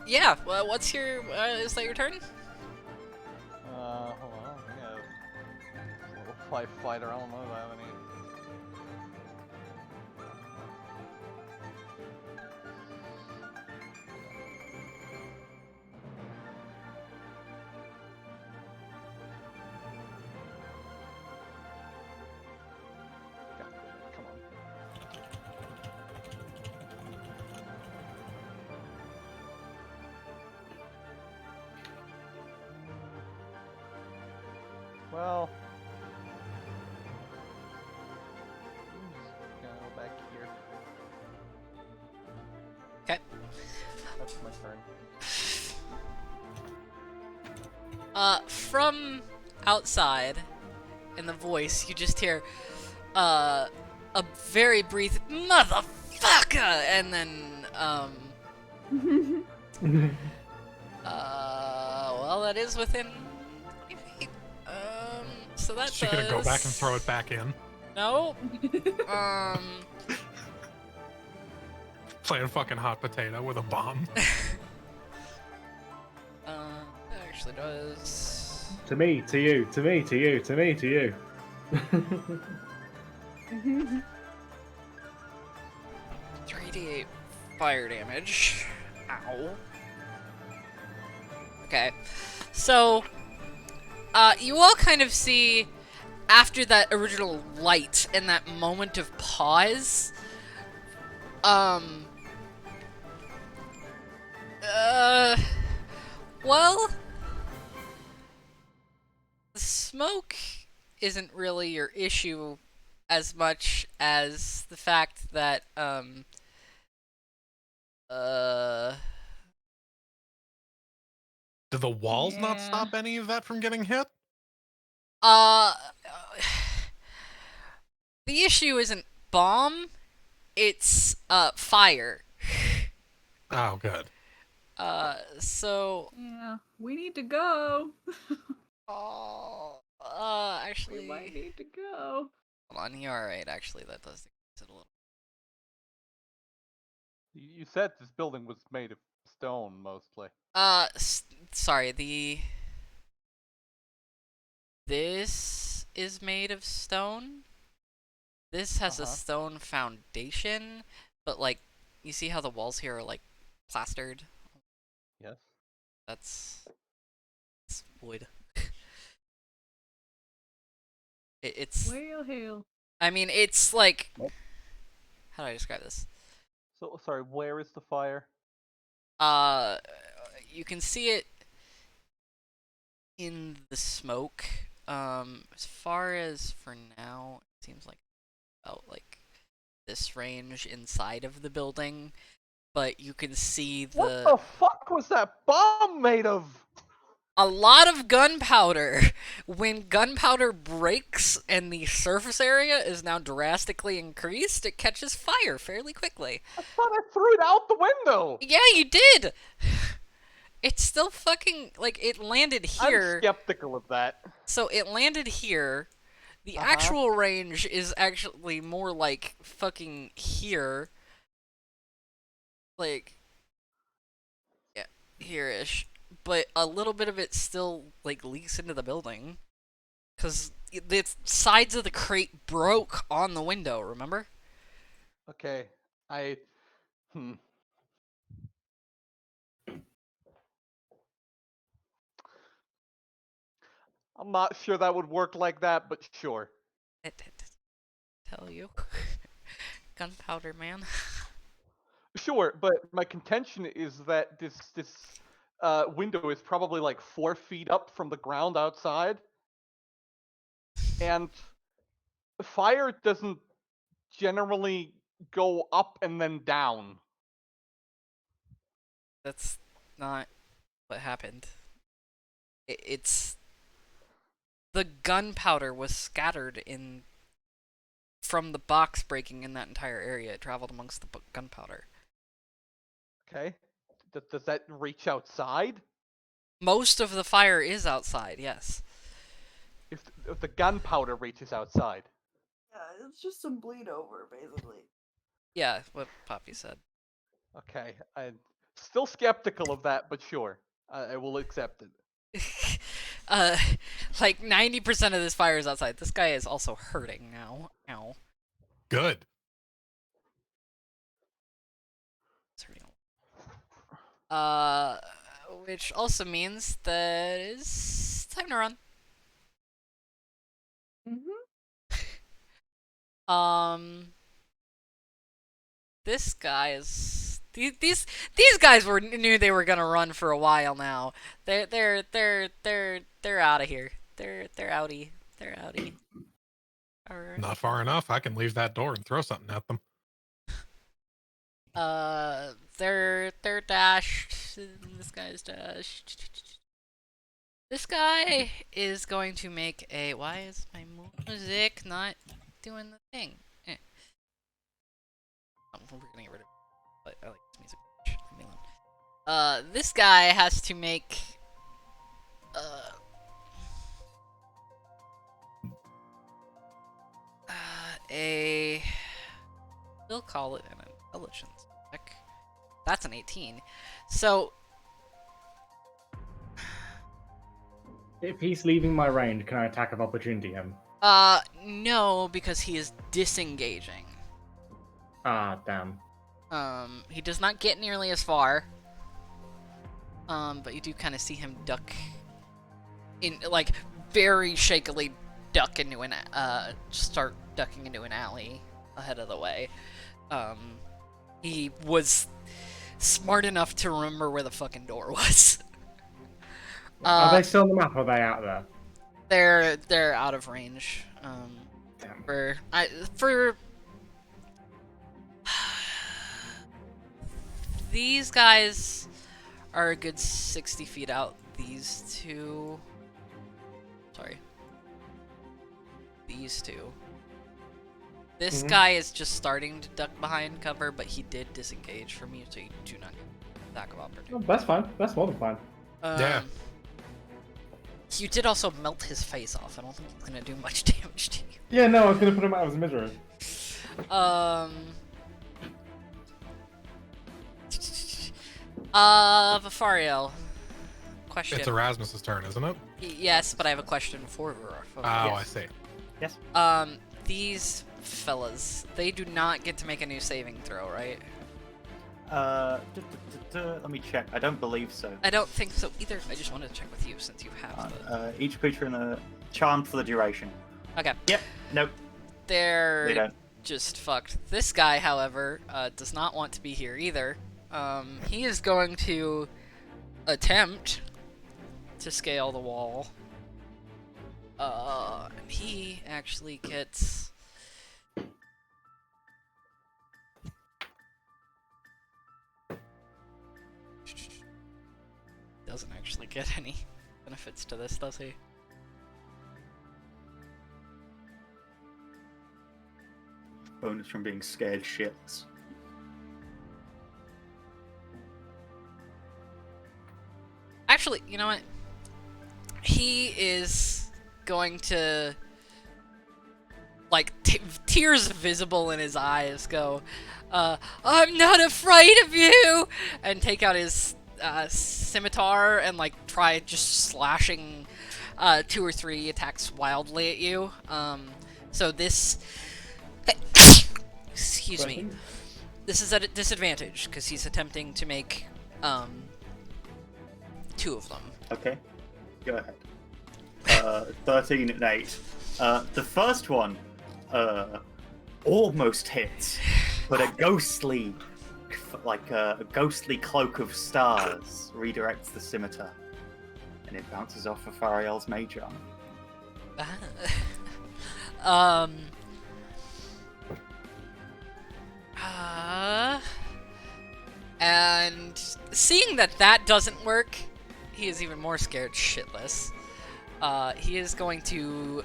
Yeah, well, what's your, is that your turn? Hold on. Yeah. Little fighter. I don't know if I have any. Come on. Well, I'm just gonna go back here. Okay. That's my turn. From outside, in the voice, you just hear, a very brief motherfucker, and then, well, that is within 20 feet. So that's She gonna go back and throw it back in. No. Playing fucking hot potato with a bomb. That actually does. To me, to you, to me, to you, to me, to you. 3d8 fire damage. Ow. Okay. So, you all kind of see, after that original light and that moment of pause, well, the smoke isn't really your issue as much as the fact that, Do the walls not Yeah. stop any of that from getting hit? uh, the issue isn't bomb, it's, fire. Oh, good. So, Yeah, we need to go. actually, We might need to go. hold on, you're alright, actually, that does decrease it a little. You said this building was made of stone mostly. Sorry, this is made of stone. This has a Uh-huh. stone foundation, but like, you see how the walls here are like plastered? Yes. It's wood. It's, Well, hell. I mean, it's like, Nope. how do I describe this? So sorry, where is the fire? Uh, you can see it in the smoke. As far as for now, it seems like about like this range inside of the building, but you can see What the fuck was that bomb made of? a lot of gunpowder. When gunpowder breaks and the surface area is now drastically increased, it catches fire fairly quickly. I thought I threw it out the window. Yeah, you did! It's still fucking, like, it landed here. I'm skeptical of that. So it landed here. The Uh-huh. actual range is actually more like fucking here. Like, yeah, here-ish. But a little bit of it still, like, leaks into the building. Because the sides of the crate broke on the window, remember? Okay, Hmm. I'm not sure that would work like that, but sure. Tell you. Gunpowder, man. Sure, but my contention is that this window is probably like 4 feet up from the ground outside, and fire doesn't generally go up and then down. That's not what happened. It's the gunpowder was scattered in from the box breaking in that entire area. It traveled amongst the gunpowder. Okay, does that reach outside? Most of the fire is outside, yes. If the gunpowder reaches outside. Yeah, it's just some bleed over, basically. Yeah, what Poppy said. Okay, I'm still skeptical of that, but sure, I will accept it. Like 90% of this fire is outside. This guy is also hurting now. Ow. Good. It's hurting. Which also means that it's time to run. This guy is these guys knew they were gonna run for a while now. They're out of here. They're outie. They're outie. Not far enough. I can leave that door and throw something at them. They're dashed. This guy's dashed. This guy is going to make a. Why is my music not doing the thing? We're gonna get rid of it, but I like this music. Leave me alone. This guy has to make we'll call it an intelligence check. That's an 18. So If he's leaving my range, can I attack of opportunity him? no, because he is disengaging. Ah, damn. He does not get nearly as far. But you do kind of see him duck in, like, very shakily duck into an, start ducking into an alley ahead of the way. He was smart enough to remember where the fucking door was. Are they still on the map, or are they out there? They're out of range. Damn. For these guys are a good 60 feet out. These two, sorry, these two. This guy is just starting to duck behind cover, but he did disengage from you, so you do not get attack of opportunity. Oh, that's fine. That's more than fine. Yeah. You did also melt his face off. I don't think it's gonna do much damage to you. Yeah, no, I was gonna put him out of his misery. Vafariel. Question. It's Erasmus's turn, isn't it? Yes, but I have a question for Oh, Vafariel. I see. Yes. These fellas, they do not get to make a new saving throw, right? Let me check. I don't believe so. I don't think so either. I just wanted to check with you since you have the... Each creature in the charmed for the duration. Okay. Yep. Nope. They They're don't. just fucked. This guy, however, does not want to be here either. He is going to attempt to scale the wall. He actually gets... Doesn't actually get any benefits to this, does he? Bonus from being scared shitless. Actually, you know what? He is going to, like, tears visible in his eyes, go, I'm not afraid of you! And take out his scimitar and, like, try just slashing 2 or 3 attacks wildly at you. So this... Excuse me. This is at a disadvantage, because he's attempting to make 2 of them. Okay. Go ahead. 13 and 8. The first one almost hits, but a ghostly, a ghostly cloak of stars redirects the scimitar, and it bounces off of Fariel's mage arm. And seeing that that doesn't work, he is even more scared shitless. He is going to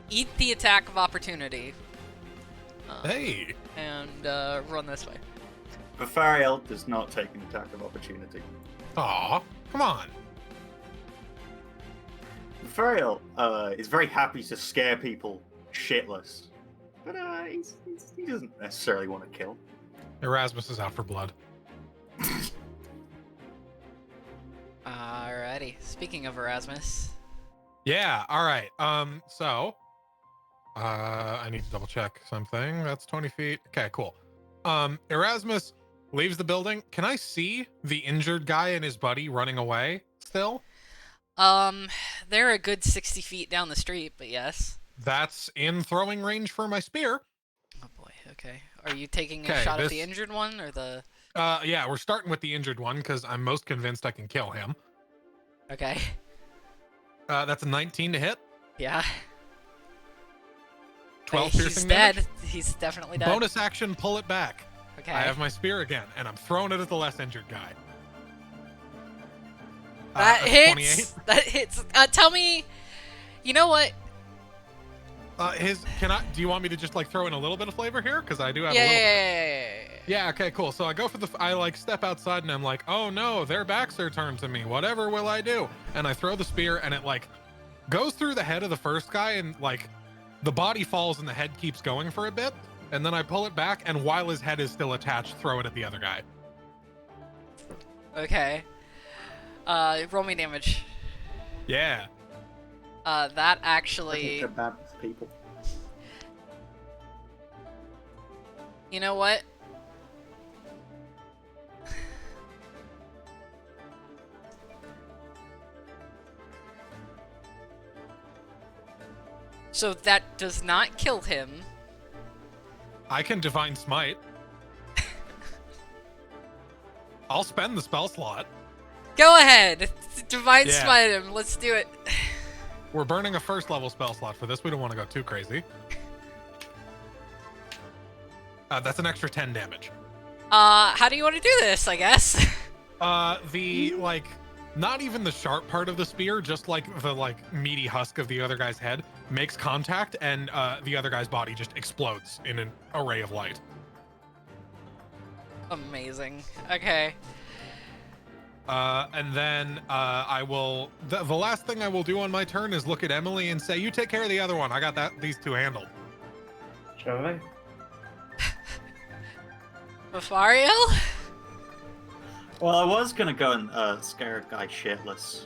eat the attack of opportunity. Hey! And run this way. But Fariel does not take an attack of opportunity. Aw, come on. Fariel is very happy to scare people shitless, but he doesn't necessarily want to kill. Erasmus is out for blood. Alrighty. Speaking of Erasmus. Yeah, alright. So I need to double check something. That's 20 feet. Okay, cool. Erasmus leaves the building. Can I see the injured guy and his buddy running away still? They're a good 60 feet down the street, but yes. That's in throwing range for my spear. Oh boy, okay. Are you taking a Okay, shot at this- the injured one, or the... Yeah, we're starting with the injured one because I'm most convinced I can kill him. Okay. That's a 19 to hit. Yeah. 12 He's piercing dead. damage. He's definitely dead. Bonus action, pull it back. Okay. I have my spear again, and I'm throwing it at the less injured guy. That That's hits! 28. That hits! Tell me... You know what? Do you want me to just like throw in a little bit of flavor here? Because I do have Yeah, a little yeah, bit. Yeah, okay, cool. So I go for I like step outside and I'm like, oh no, their backs are turned to me. Whatever will I do? And I throw the spear and it like goes through the head of the first guy and like the body falls and the head keeps going for a bit. And then I pull it back and while his head is still attached, throw it at the other guy. Okay. Roll me damage. Yeah. That I think actually... they're bad with people. You know what? So that does not kill him. I can divine smite. I'll spend the spell slot. Go ahead! Divine Yeah. Smite him, let's do it. We're burning a first level spell slot for this. We don't want to go too crazy. That's an extra 10 damage. How do you want to do this, I guess? The like not even the sharp part of the spear, just like the like meaty husk of the other guy's head makes contact and the other guy's body just explodes in an array of light. Amazing. Okay. And then I will the last thing I will do on my turn is look at Emily and say, you take care of the other one. I got these two handled. Shall I? Bafariel? Well, I was gonna go and scare a guy shitless,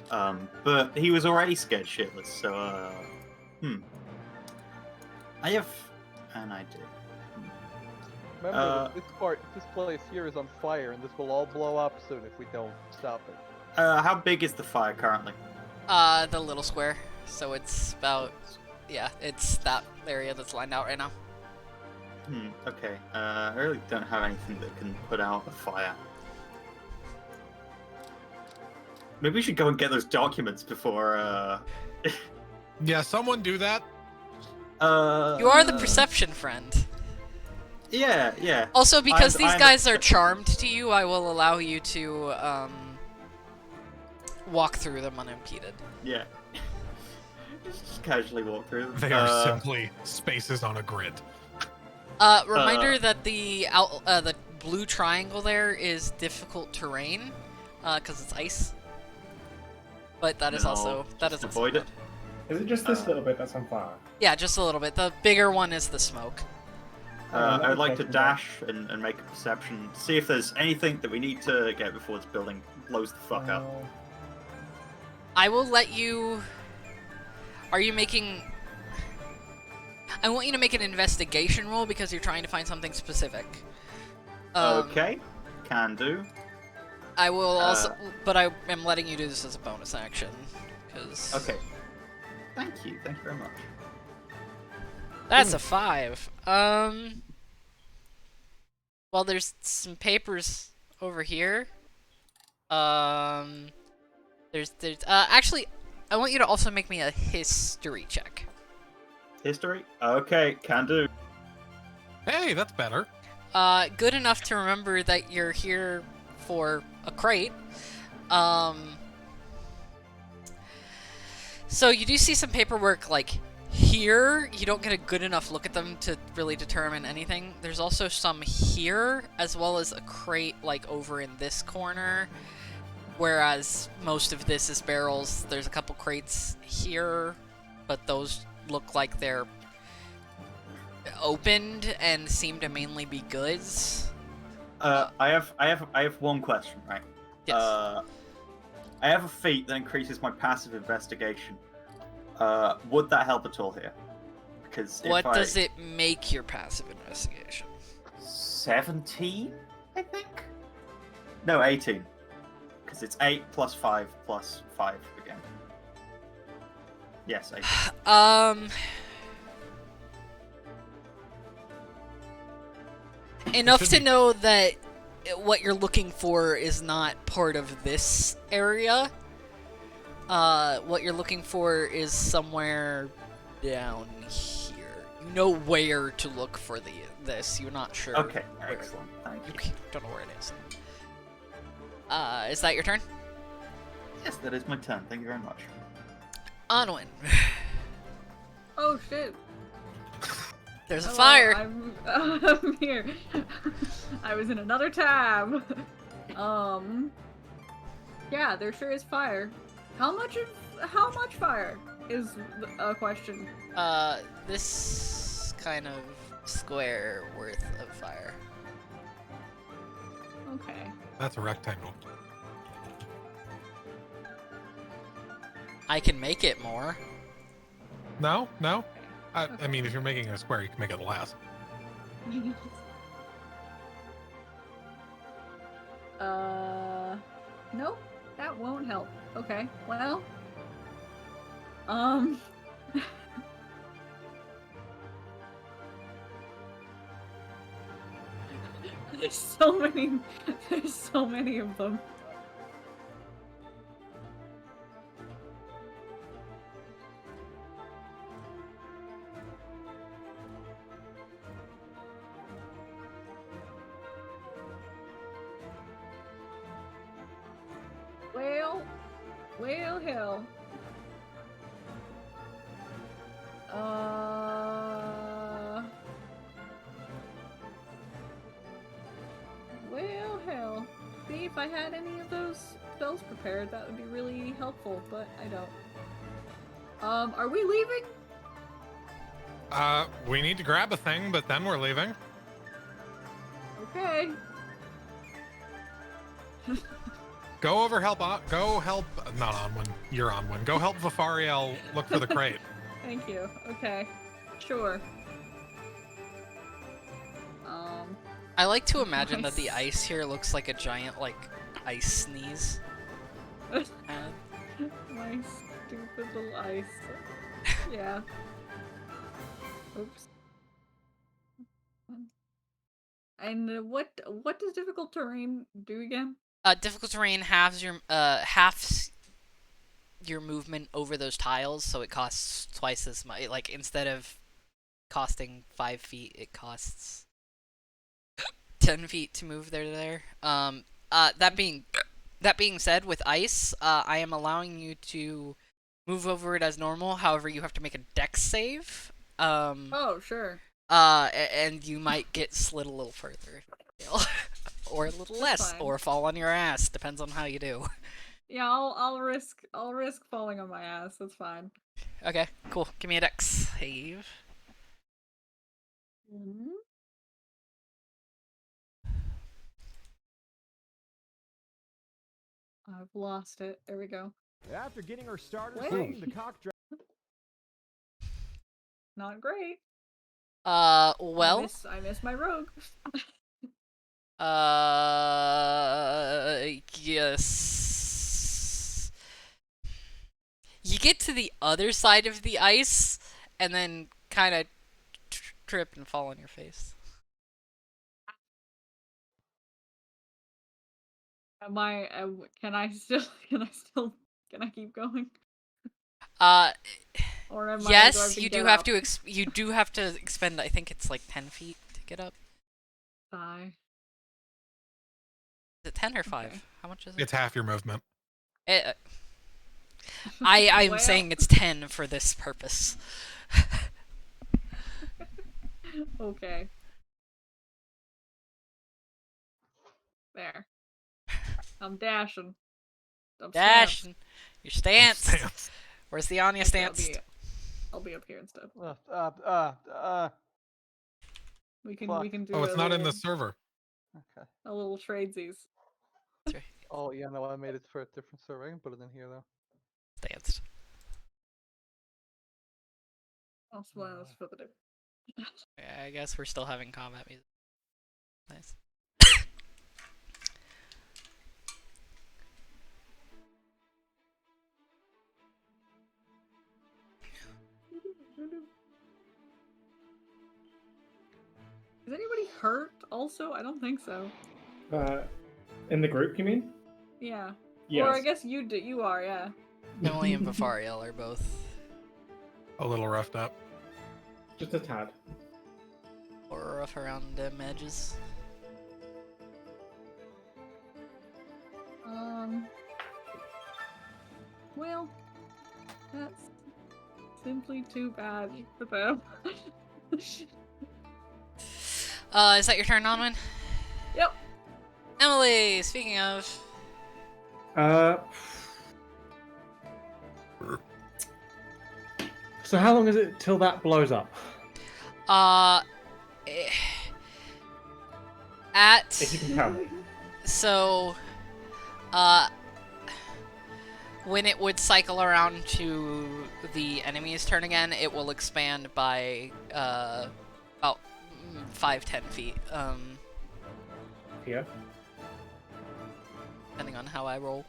but he was already scared shitless, so I have an idea. Remember, that this place here is on fire, and this will all blow up soon if we don't stop it. How big is the fire currently? The little square. So it's about, yeah, it's that area that's lined out right now. Okay. I really don't have anything that can put out a fire. Maybe we should go and get those documents before, Yeah, someone do that. You are the perception friend. Yeah. Also, because these I'm guys are charmed to you, I will allow you to walk through them unimpeded. Yeah. Just casually walk through them. They are simply spaces on a grid. Reminder that the blue triangle there is difficult terrain, because it's ice. But that is also just avoid it. Is it just this little bit that's on fire? Yeah, just a little bit. The bigger one is the smoke. I would like to dash and make a perception, see if there's anything that we need to get before this building blows the fuck up. I will let you. Are you making? I want you to make an investigation roll because you're trying to find something specific. Okay, can do. I will also, but I am letting you do this as a bonus action, because. Okay. Thank you very much. That's a 5. Well, there's some papers over here. Actually, I want you to also make me a history check. History? Okay, can do. Hey, that's better. Good enough to remember that you're here for a crate. So you do see some paperwork, like, here. You don't get a good enough look at them to really determine anything. There's also some here, as well as a crate, like, over in this corner. Whereas most of this is barrels. There's a couple crates here, but those look like they're opened and seem to mainly be goods. I have one question, right? Yes. I have a feat that increases my passive investigation. Would that help at all here? Because What does it make your passive investigation? 17, I think. No, 18. Because it's 8 plus 5 plus 5 again. Yes, 18. Enough to know that what you're looking for is not part of this area. What you're looking for is somewhere down here. You know where to look for this. You're not sure. Okay, where. excellent. Thank you. Okay, don't know where it is. Is that your turn? Yes, that is my turn. Thank you very much. Onwin. Oh shit. There's a Hello, fire. I'm here. I was in another tab. Yeah, there sure is fire. How much fire is a question? This kind of square worth of fire. Okay. That's a rectangle. I can make it more. No. I mean, if you're making a square, you can make it less. Nope, that won't help. Okay, well, there's so many of them. Well, hell. Well, hell. See, if I had any of those spells prepared, that would be really helpful, but I don't. Are we leaving? We need to grab a thing, but then we're leaving. Okay. Go over, help. Go help. Not Onwin. You're Onwin. Go help Vafariel look for the crate. Thank you. Okay. Sure. I like to imagine that the Nice. ice here looks like a giant, like, ice sneeze. My stupid little ice. Yeah. Oops. And what does difficult terrain do again? Difficult terrain halves your movement over those tiles, so it costs twice as much. Like, instead of costing 5 feet, it costs 10 feet to move there. That being said, with ice, I am allowing you to move over it as normal. However, you have to make a dex save. Oh, sure. And you might get slid a little further, or a little less, fine. or fall on your ass. Depends on how you do. Yeah, I'll risk falling on my ass. That's fine. Okay, cool. Give me a dex save. I've lost it. There we go. After getting her starter Wait. swinging, the cock Not great. Well, I miss my rogue. yes. You get to the other side of the ice, and then kind of trip and fall on your face. Am I? Can I keep going? Or am I? Do I Yes, have to you get do have up? to. You do have to expend. I think it's like 10 feet to get up. Die. Is it 10 or 5? Okay. How much is it? It's half your movement. I'm Well. saying it's 10 for this purpose. Okay. There. I'm dashing. I'm Dashing. Your stance. Stance. Where's the Anya stanced. stance? I'll be up here instead. We can Fuck. do. Oh, it's a not in the little- server. Okay. A little tradesies. Oh yeah, no, I made it for a different server. I can put it in here though. Stanced. I'll spoil this for the day. Yeah, I guess we're still having combat music. Nice. Is anybody hurt also? I don't think so. In the group, you mean? Yeah. Yes. Or I guess you are, yeah. Emily and Vafariel are both A little roughed up. Just a tad. or rough around them edges. Well, that's simply too bad for them. Is that your turn, Onwin? Yep. Emily, speaking of. So how long is it till that blows up? Eh, If you can tell me. So, when it would cycle around to the enemy's turn again, it will expand by, about 5-10 feet, Here. depending on how I roll.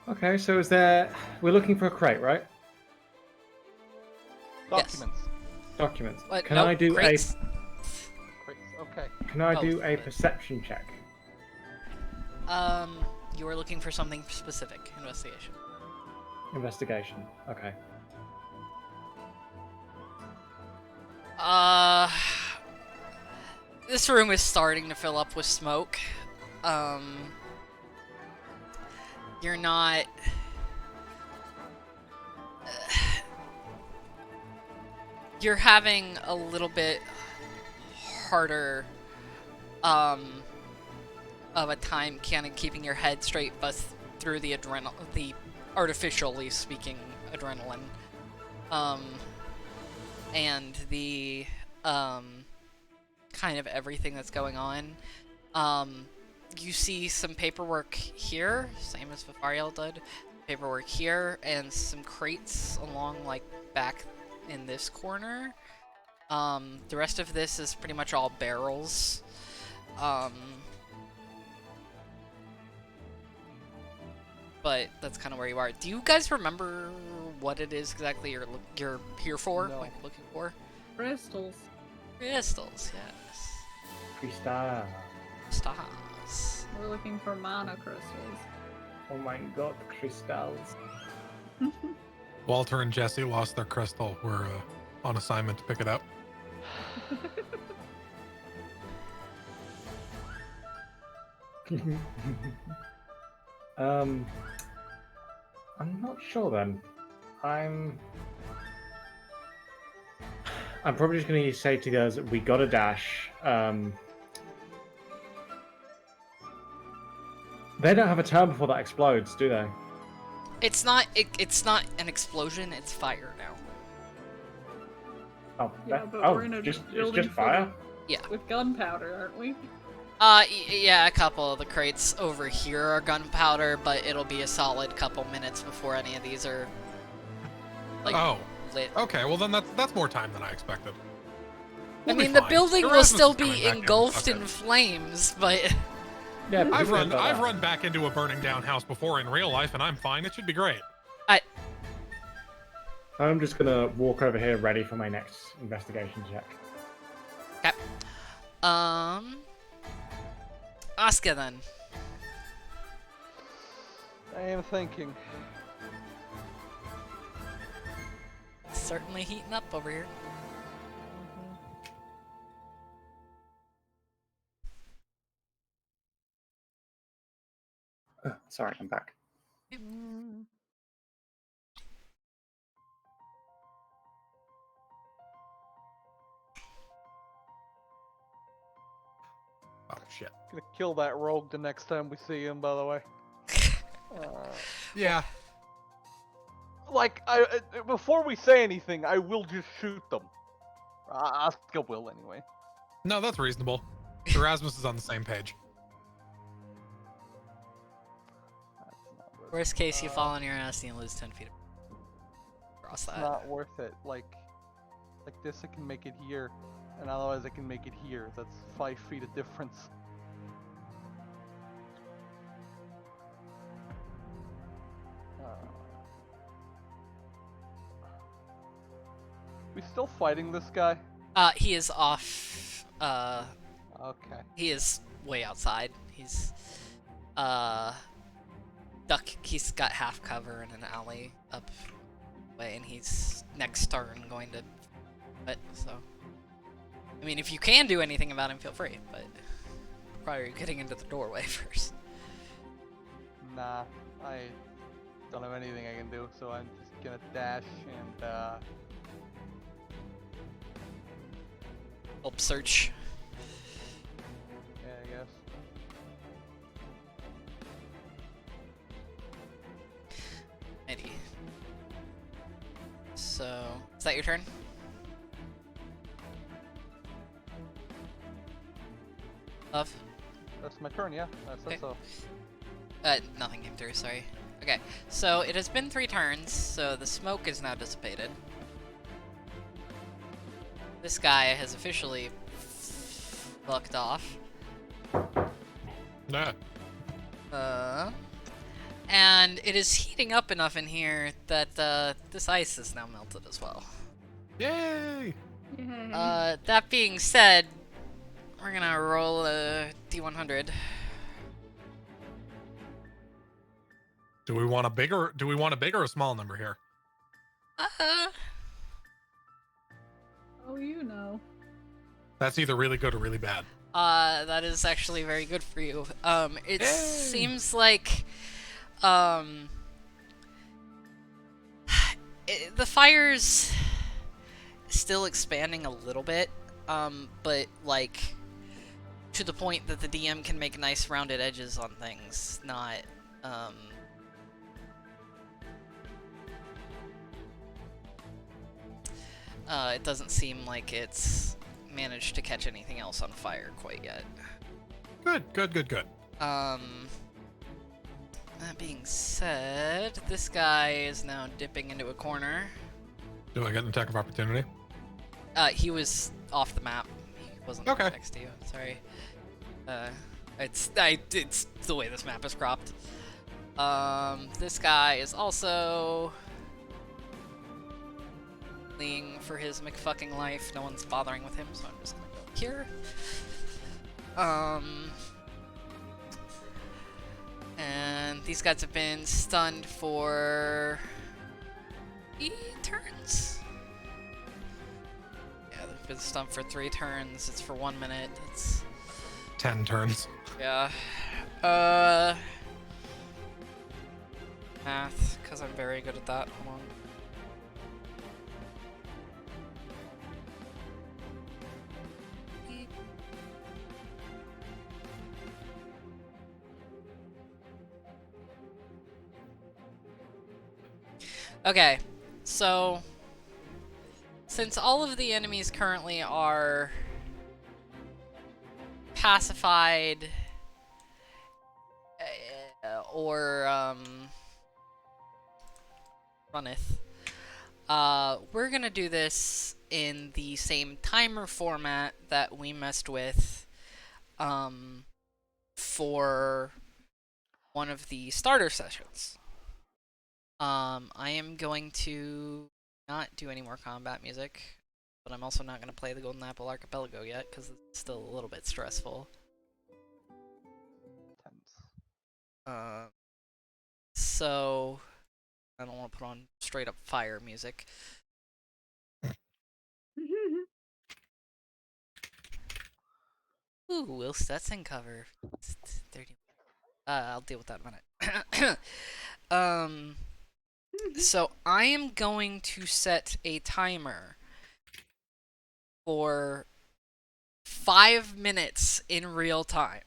Okay, so is there... We're looking for a crate, right? Yes. Documents. Documents. What? Can Nope, I do crates. Crates. Okay. Can I Oh, do a right. perception check? You were looking for something specific. Investigation. Investigation. Okay. This room is starting to fill up with smoke. You're not... You're having a little bit harder, of a time kind of keeping your head straight, but through the artificially speaking adrenaline. And the, kind of everything that's going on. you see some paperwork here, same as Vivariel did. Paperwork here, and some crates along, like, back in this corner. The rest of this is pretty much all barrels. But that's kind of where you are. Do you guys remember what it is exactly you're here for? No. Like, looking for? Crystals. Crystals, yes. Crystal. Stars. We're looking for mana crystals. Oh my god, crystals. Walter and Jesse lost their crystal. We're on assignment to pick it up. I'm not sure then. I'm probably just gonna say to you guys, we got a dash. They don't have a turn before that explodes, do they? It's not an explosion, it's fire now. Oh, Yeah, but oh, we're in a it's building just full fire. with gunpowder, aren't we? Yeah, a couple of the crates over here are gunpowder, but it'll be a solid couple minutes before any of these are, like, Oh, lit. okay. Well, then that's more time than I expected. We'll I be mean, the fine. building will Erasmus still is coming be back in. engulfed Okay. in flames, but Yeah, I've because I've run back into a burning down house before in real life, and I'm fine. It should be great. I'm just gonna walk over here, ready for my next investigation check. Asuka then. I am thinking. Certainly heating up over here. Sorry, I'm back. Oh shit. Gonna kill that rogue the next time we see him, by the way. Yeah. Like, before we say anything, I will just shoot them. Asuka will, anyway. No, that's reasonable. Erasmus is on the same page. That's not worth Worst case, you fall on your ass and you lose 10 feet across It's that. not worth it. Like this, I can make it here, and otherwise I can make it here. That's 5 feet of difference. We still fighting this guy? He is off, Okay. he is way outside. He's, he's got half cover in an alley up way, and he's next turn going to, but, so. I mean, if you can do anything about him, feel free, but probably getting into the doorway first. Nah, I don't have anything I can do, so I'm just gonna dash and Help search. yeah, I guess. Alrighty. So, is that your turn? Love? That's my turn, yeah. I said Okay. so. Nothing came through, sorry. Okay, so it has been 3 turns, so the smoke is now dissipated. This guy has officially fucked off. Nah. And it is heating up enough in here that this ice is now melted as well. Yay! Yay. That being said, we're gonna roll a D100. Do we want a big or a small number here? Oh, you know. That's either really good or really bad. That is actually very good for you. It Yay! seems like, the fire's still expanding a little bit, but, like, to the point that the DM can make nice rounded edges on things, not, it doesn't seem like it's managed to catch anything else on fire quite yet. Good. That being said, this guy is now dipping into a corner. Do I get an attack of opportunity? He was off the map. He wasn't Okay. next to you. Sorry. It's the way this map is cropped. This guy is also fleeing for his McFucking life. No one's bothering with him, so I'm just gonna go here. And these guys have been stunned for 3 turns. Yeah, they've been stunned for 3 turns. It's for 1 minute. It's 10 turns. yeah. Math, because I'm very good at that. Hold on. Okay, so since all of the enemies currently are pacified or runneth, we're gonna do this in the same timer format that we messed with for one of the starter sessions. I am going to not do any more combat music, but I'm also not going to play the Golden Apple Archipelago yet, because it's still a little bit stressful. So, I don't want to put on straight up fire music. Ooh, Will Stetson cover. 30. I'll deal with that in a minute. So I am going to set a timer for 5 minutes in real time.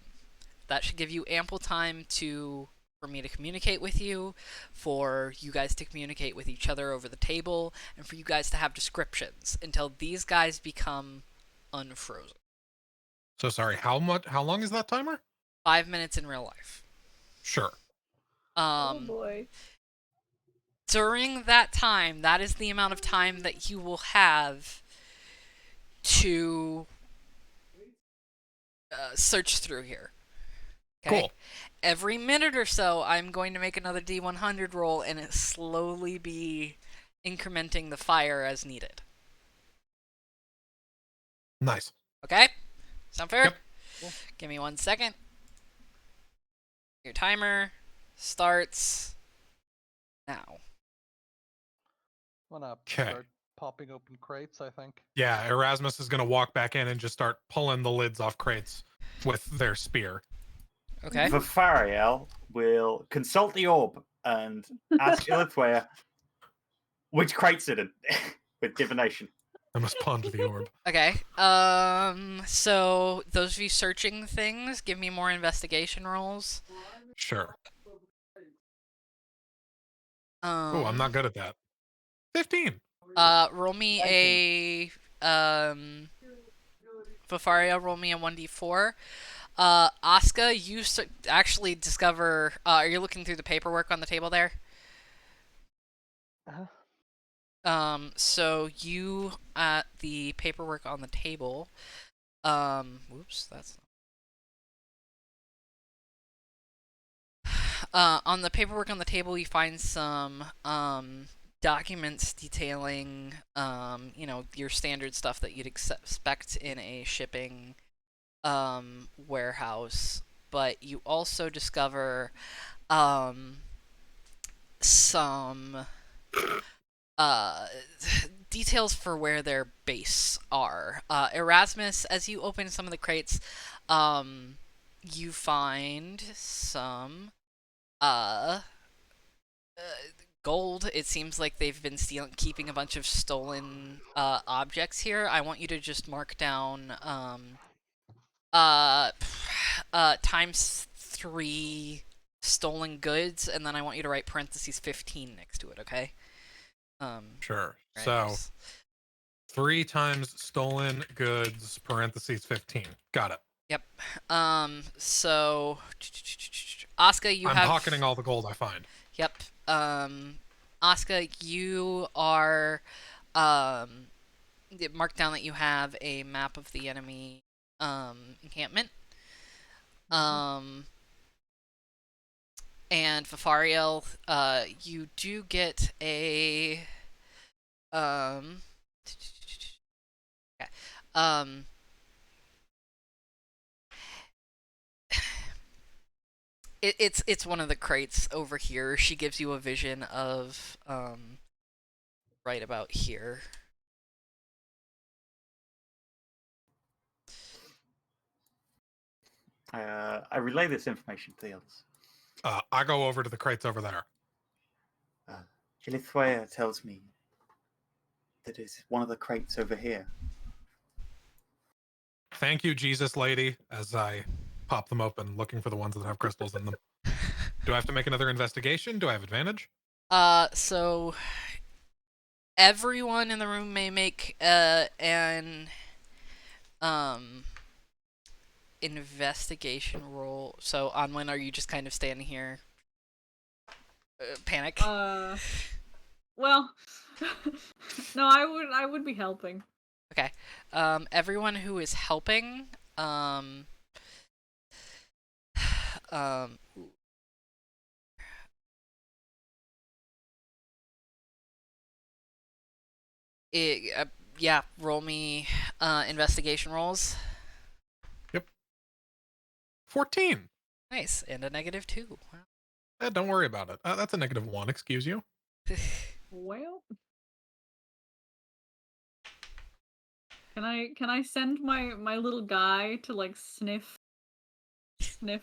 That should give you ample time for me to communicate with you, for you guys to communicate with each other over the table, and for you guys to have descriptions until these guys become unfrozen. So sorry, how long is that timer? 5 minutes in real life. Sure. Oh boy. During that time, that is the amount of time that you will have to search through here. Okay? Cool. Every minute or so, I'm going to make another D100 roll and it slowly be incrementing the fire as needed. Nice. Okay? Sound fair? Yep. Cool. Give me 1 second. Your timer starts now. I'm gonna 'Kay. start popping open crates, I think. Yeah, Erasmus is going to walk back in and just start pulling the lids off crates with their spear. Okay? Vafariel will consult the orb and ask Illithware which crate's it in with divination. I must ponder the orb. Okay. So those of you searching things, give me more investigation rolls. Sure. Oh, Oh, I'm not good at that. 15. Roll me a Vafaria, roll me a 1d4. Asuka, you actually discover. Are you looking through the paperwork on the table there? So you at the paperwork on the table. Whoops, that's. On the paperwork on the table, you find some documents detailing, your standard stuff that you'd expect in a shipping warehouse. But you also discover some details for where their base are. Erasmus, as you open some of the crates, you find some gold. It seems like they've been keeping a bunch of stolen objects here. I want you to just mark down times 3 stolen goods, and then I want you to write parentheses 15 next to it, okay? Sure. Right. So 3 times stolen goods, parentheses 15. Got it. Yep. So Asuka, you I'm have. pocketing all the gold I find. Yep. Asuka, you are. Mark down that you have a map of the enemy encampment. And Fafariel, you do get a. Okay. It's one of the crates over here. She gives you a vision of right about here. I relay this information to the others. I go over to the crates over there. Gilithwaya tells me that it's one of the crates over here. Thank you, Jesus lady, as I pop them open, looking for the ones that have crystals in them. Do I have to make another investigation? Do I have advantage? So everyone in the room may make an investigation roll. So Onwin, are you just kind of standing here? Panic. Well, no, I would be helping. Okay. Everyone who is helping, yeah, roll me investigation rolls. Yep. 14. Nice, and a -2. Wow. Don't worry about it. That's a -1, excuse you. Well, can I send my little guy to like sniff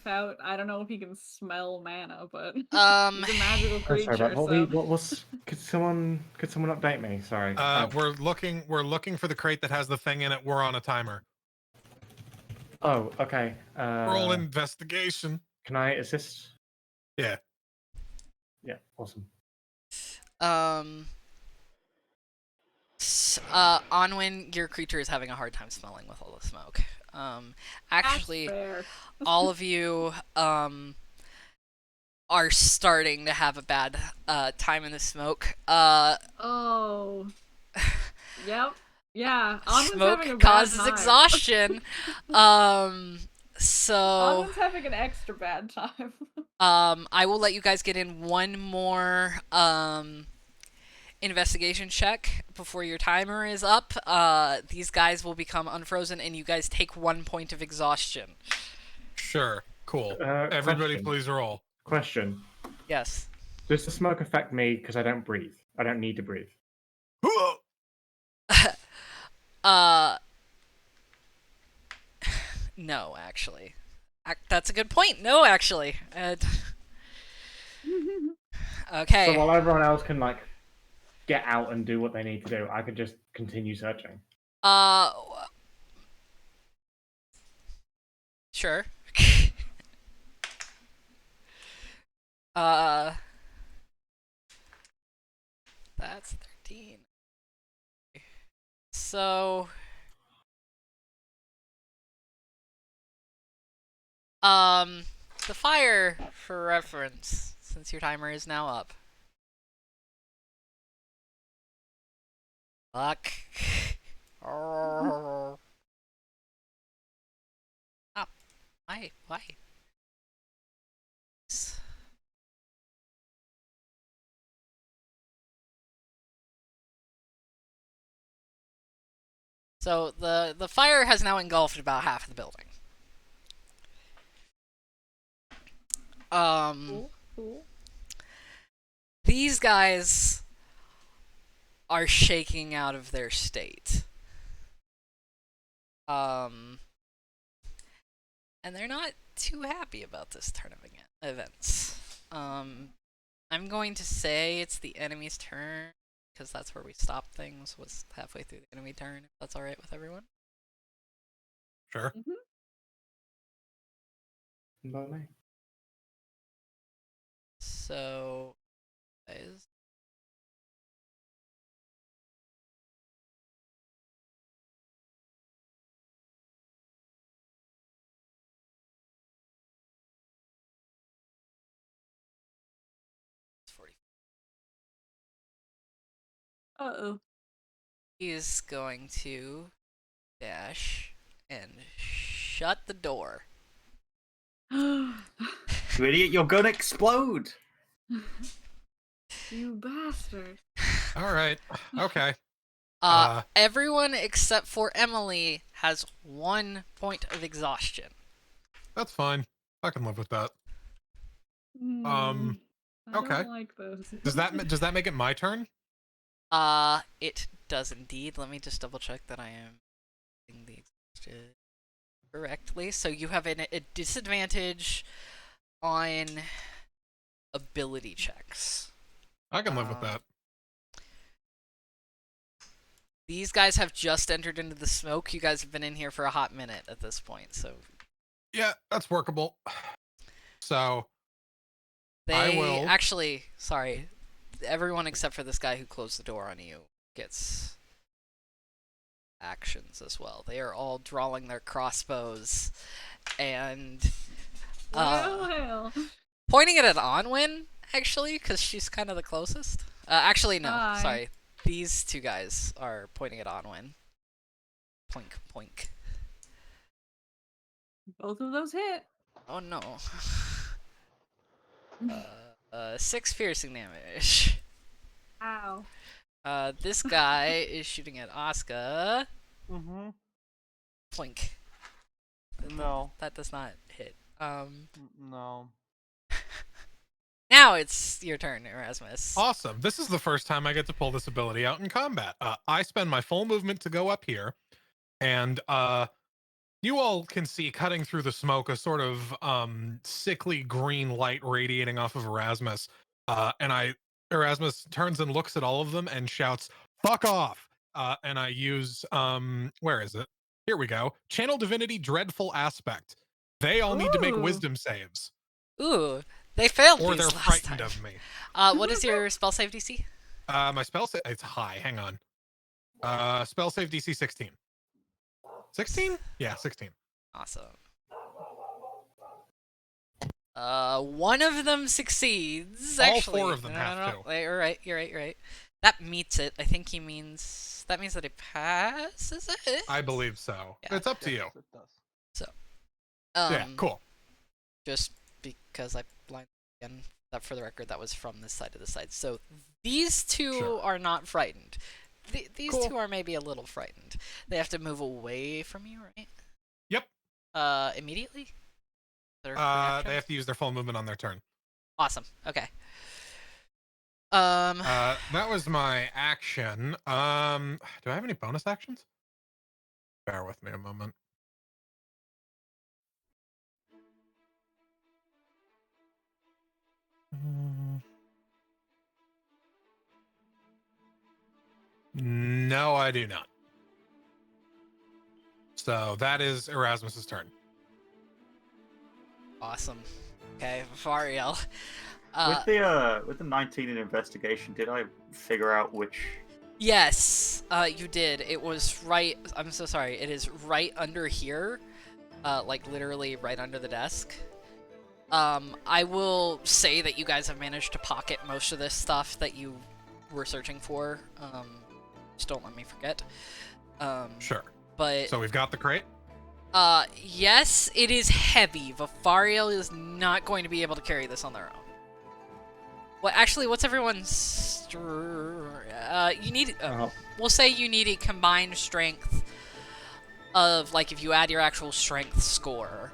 out? I don't know if he can smell mana, but he's a magical Oh, creature. sorry, So what was? Could someone update me? Sorry. We're looking for the crate that has the thing in it. We're on a timer. Oh, okay. Roll investigation. Can I assist? Yeah. Yeah, awesome. Onwin, your creature is having a hard time smelling with all the smoke. Actually, that's fair. all of you are starting to have a bad time in the smoke. Oh. Yep. Yeah. Onwin's having a Smoke bad causes time. exhaustion. So Onwin's having an extra bad time. I will let you guys get in one more investigation check before your timer is up. These guys will become unfrozen, and you guys take 1 point of exhaustion. Sure. Cool. Everybody, Question. please roll. Question. Yes. Does the smoke affect me because I don't breathe? I don't need to breathe. No, actually. That's a good point. No, actually. Okay. So while everyone else can like get out and do what they need to do, I could just continue searching. Sure. That's 13. So, the fire, for reference, since your timer is now up. Fuck. Oh. Ah, why? So the fire has now engulfed about half of the building. Cool. These guys are shaking out of their state. And they're not too happy about this turn of events. I'm going to say it's the enemy's turn, because that's where we stopped things, was halfway through the enemy turn, if that's alright with everyone. Sure. By me. So, guys. Uh-oh. He's going to dash and shut the door. You idiot, you're gonna explode! You bastard. All right. Okay. Everyone except for Emily has 1 point of exhaustion. That's fine. I can live with that. I okay. don't like this. Does that make it my turn? It does indeed. Let me just double check that I am doing the exhaustion correctly. So you have a disadvantage on ability checks. I can live with that. These guys have just entered into the smoke. You guys have been in here for a hot minute at this point, so Yeah, that's workable. So they will actually, sorry, everyone except for this guy who closed the door on you gets actions as well. They are all drawing their crossbows and Well. pointing it at Onwin, actually, because she's kind of the closest. Actually, no, Hi. sorry. These two guys are pointing at Onwin. Poink, poink. Both of those hit. Oh no. 6 piercing damage. Ow. This guy is shooting at Asuka. Mm-hmm. Plink. No. That does not hit. No. Now it's your turn, Erasmus. awesome. This is the first time I get to pull this ability out in combat. I spend my full movement to go up here, and you all can see cutting through the smoke a sort of sickly green light radiating off of Erasmus. And Erasmus turns and looks at all of them and shouts, "Fuck off!" And I use where is it? Here we go. Channel Divinity Dreadful Aspect. They all need to make Ooh. wisdom saves, Ooh, they failed or these they're last frightened time. of me. What is your spell save DC? My spell save, it's high. Hang on. Spell save DC 16. 16? Yeah, 16. Awesome. One of them succeeds. All Actually, 4 of them no, have no, to. no. You're right. You're right. That meets it. I think that means that it passes it. I believe so. Yeah. It's up to you. Yes, it does. Yeah, cool. Just because I blind again. That for the record, that was from this side to the side. So these two Sure. are not frightened. These Cool. two are maybe a little frightened. They have to move away from you, right? Yep. Immediately. Their They reaction? have to use their full movement on their turn. Awesome. Okay. That was my action. Do I have any bonus actions? Bear with me a moment. No, I do not. So that is Erasmus's turn. Awesome. Okay, Variel. With the 19 in investigation, did I figure out which? Yes, you did. It was right. I'm so sorry. It is right under here, like literally right under the desk. I will say that you guys have managed to pocket most of this stuff that you were searching for. Just don't let me forget. Sure. But So we've got the crate. yes, it is heavy. Vafariel is not going to be able to carry this on their own. Well, actually, what's everyone's? You need. We'll say you need a combined strength of, like, if you add your actual strength score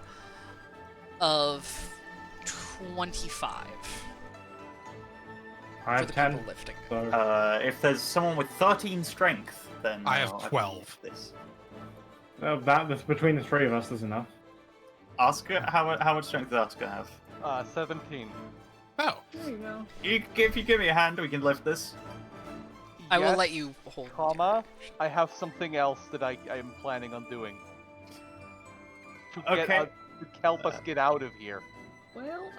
of 25 I for have the 10. people lifting. So If there's someone with 13 strength, then I have can 12. lift This. that's between the 3 of us. There's enough. Asuka, how much strength does Asuka have? 17. Oh, There you go. If you give me a hand, we can lift this. I will Yes, let you hold. Comma, I have something else that I am planning on doing. Okay. To help us get out of here. Well,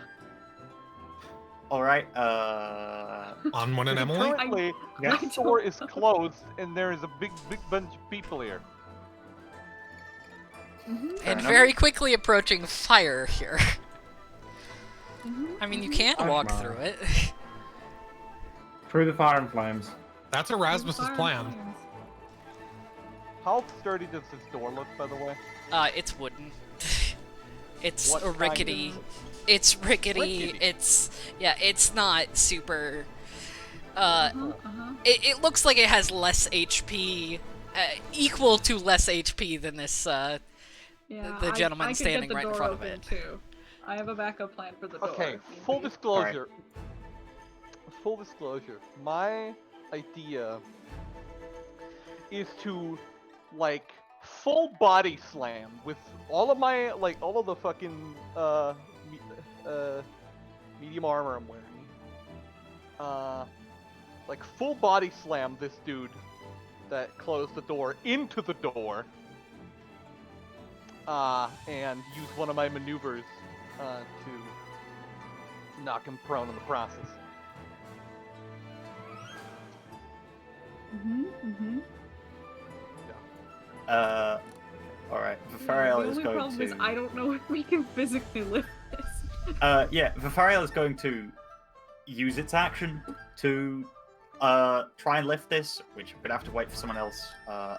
All right. Onwin and Emily. Currently, Yeah. this door is closed, and there is a big bunch of people here. mhm, Fair And enough. very quickly approaching fire here. mhm, I mean, you mhm. can't walk Nightmare. through it. Through the fire and flames. That's Erasmus's Fire and plan. flames. How sturdy does this door look, by the way? It's wooden. It's What kind rickety. of- It's rickety. Rickety? It's not super. Uh-huh. It looks like it has less HP, equal to less HP than this. Yeah, The gentleman I could standing get the right in door front of open, it. Too. I have a backup plan for the door. Okay, if need full be. disclosure. Full disclosure. My idea is to, like, full body slam with all of my, like, all of the fucking, medium armor I'm wearing. Like, full body slam this dude that closed the door into the door. And use one of my maneuvers, to knock him prone in the process. Mm-hmm. Alright. The Vafariel is only going problem to. is I don't know if we can physically lift this. Yeah, Vafariel is going to use its action to try and lift this, which we're gonna have to wait for someone else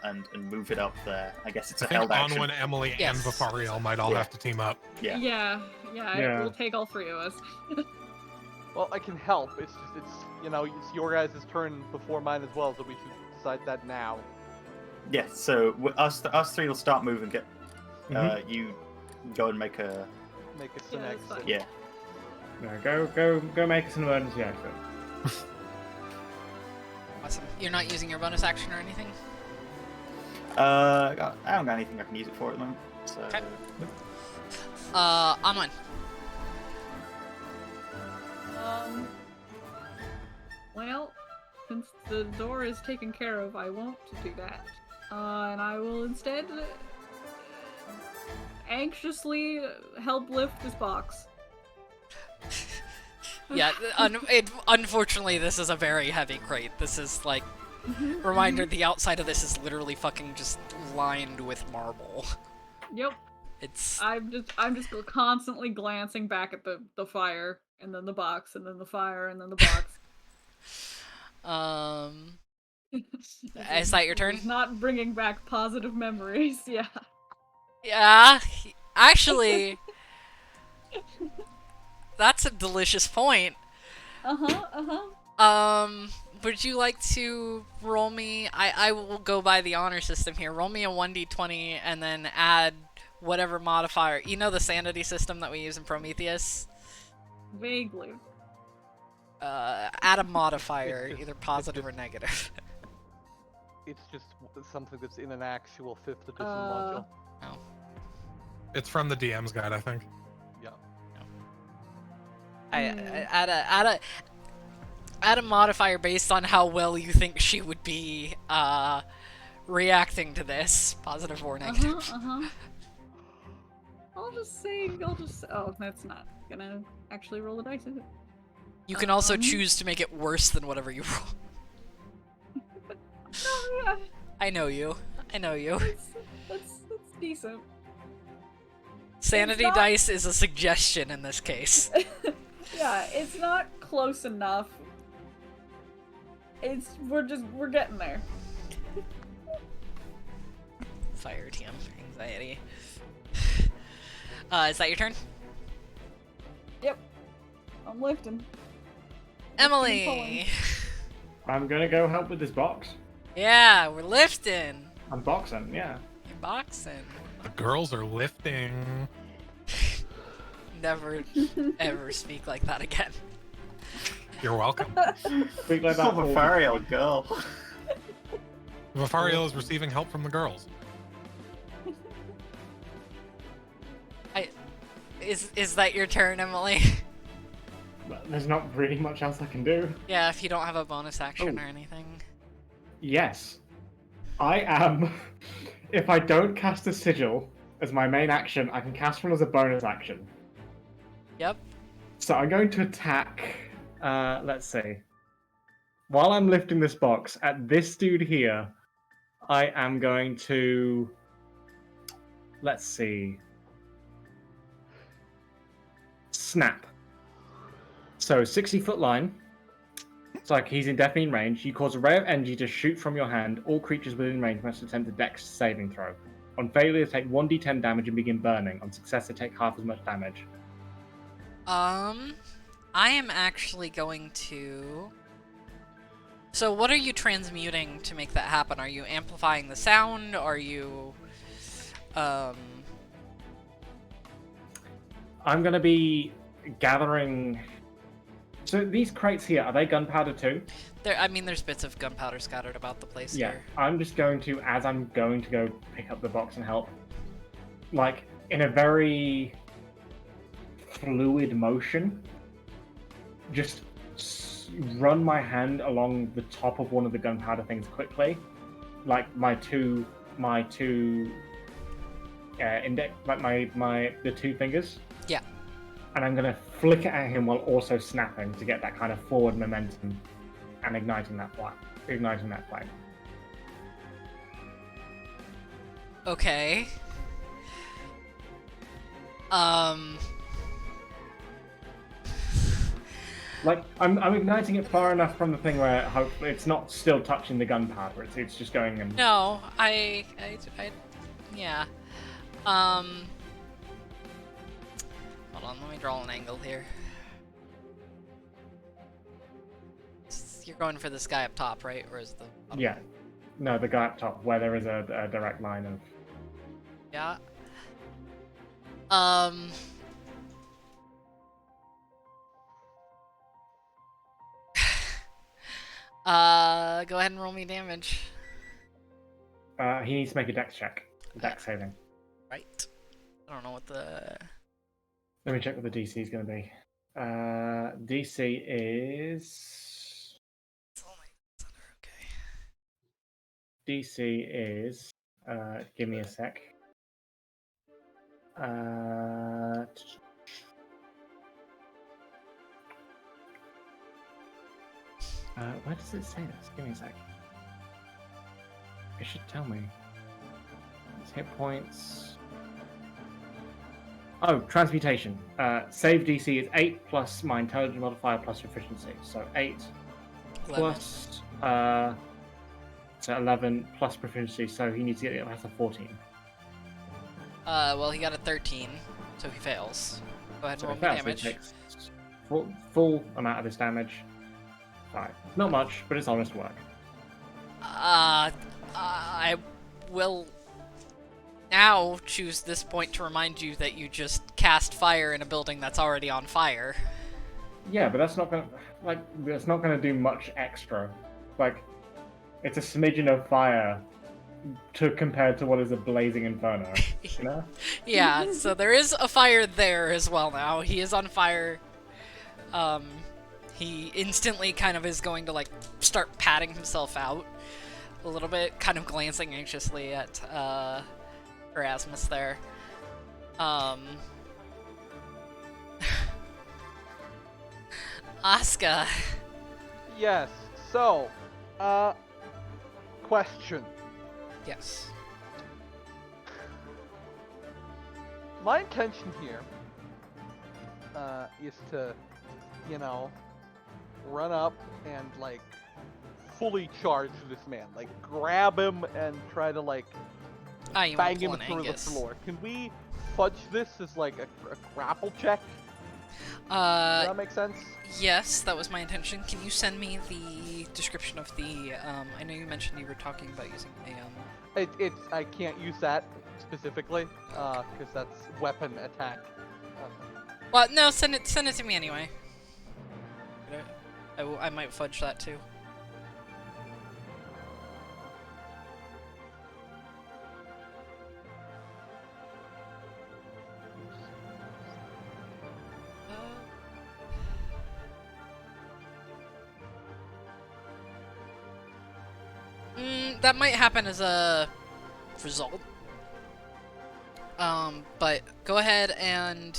and move it up there. I guess it's I a think held action. Onwin, Emily, Yes. and Vafariel might all Yeah. have to team up. Yeah. Yeah, Yeah. it will take all three of us. Well, I can help. It's just, you know, it's your guys' turn before mine as well, so we should decide that now. Yeah. So us three will start moving. Get Mhm. you go and make a Make it Yeah, an that's fine. exit. yeah. No, go make us an emergency exit. Awesome. You're not using your bonus action or anything? I don't got anything I can use it for at the moment. So Okay. Amon. Well, since the door is taken care of, I won't do that. And I will instead anxiously help lift this box. Yeah, unfortunately, this is a very heavy crate. This is like, reminder, the outside of this is literally fucking just lined with marble. Yep. It's I'm just constantly glancing back at the fire, and then the box, and then the fire, and then the box. Is that your turn? It's not bringing back positive memories. Yeah. Yeah, actually, that's a delicious point. Would you like to roll me? I will go by the honor system here. Roll me a 1d20 and then add whatever modifier. You know the sanity system that we use in Prometheus? Vaguely. Add a modifier, either positive or negative. It's just something that's in an actual 5th edition module. Oh. It's from the DM's guide, I think. Yeah. I add a modifier based on how well you think she would be reacting to this, positive or negative. I'll just oh, that's not gonna actually roll the dice, is it? You can also choose to make it worse than whatever you roll. Oh yeah, I know you. that's decent. Sanity not- dice is a suggestion in this case. Yeah, it's not close enough. We're getting there. Fire TM anxiety. Is that your turn? Yep. I'm lifting. Emily! I'm gonna go help with this box. Yeah, we're lifting. I'm boxing, yeah. You're boxing. The girls are lifting. Never, ever speak like that again. You're welcome. Speak like Still that. all- Vafariel, girl. Vafariel is receiving help from the girls. Is that your turn, Emily? There's not really much else I can do. Yeah, if you don't have a bonus action Oh. or anything. Yes. I am. If I don't cast a sigil as my main action, I can cast one as a bonus action. Yep. So I'm going to attack. Let's see. While I'm lifting this box at this dude here, I am going to. Let's see. Snap. So 60-foot line. It's like he's indefinitely in range. You cause a ray of energy to shoot from your hand. All creatures within range must attempt a Dex saving throw. On failure, take 1d10 damage and begin burning. On success, they take half as much damage. I am actually going to... So what are you transmuting to make that happen? Are you amplifying the sound? Are you... I'm going to be gathering... So these crates here, are they gunpowder too? I mean, there's bits of gunpowder scattered about the place Yeah, here. I'm just going to, as I'm going to go pick up the box and help, like, in a very fluid motion, just run my hand along the top of one of the gunpowder things quickly, like the two fingers. Yeah. And I'm gonna flick it at him while also snapping to get that kind of forward momentum and igniting that flame. Okay. Like, I'm igniting it far enough from the thing where hopefully it's not still touching the gunpowder. It's just going and... No, yeah. Hold on, let me draw an angle here. You're going for this guy up top, right? Or is the... Yeah. No, the guy up top, where there is a direct line of... Yeah. Go ahead and roll me damage. He needs to make a dex check. Dex saving. Right. I don't know what the... Let me check what the DC is going to be. DC is... It's only... Okay. DC is... give me a sec. Where does it say this? Give me a sec. It should tell me. It's hit points. Oh, transmutation. Save DC is 8 plus my intelligence modifier plus efficiency. So 8 plus so 11 plus proficiency. So he needs to get it past a 14. Well, he got a 13, so he fails. Go ahead and roll me damage. He takes full amount of this damage. 5. Not much, but it's honest work. I will now choose this point to remind you that you just cast fire in a building that's already on fire. Yeah, but that's not gonna that's not gonna do much extra. Like, it's a smidgen of fire compared to what is a blazing inferno. You know? Yeah, so there is a fire there as well now. He is on fire. He instantly kind of is going to, like, start patting himself out a little bit, kind of glancing anxiously at, Erasmus there. Asuka. Yes. So, question. Yes. My intention here is to, run up and, like, fully charge this man. Like, grab him and try to, like, You bang want him to through the Angus. floor. Can we fudge this as, like, a grapple check? Does that make sense? Yes, that was my intention. Can you send me the description of the, I know you mentioned you were talking about using a, I can't use that specifically, because that's weapon attack. Well, no, send it to me anyway. I might fudge that too. That might happen as a result. But go ahead and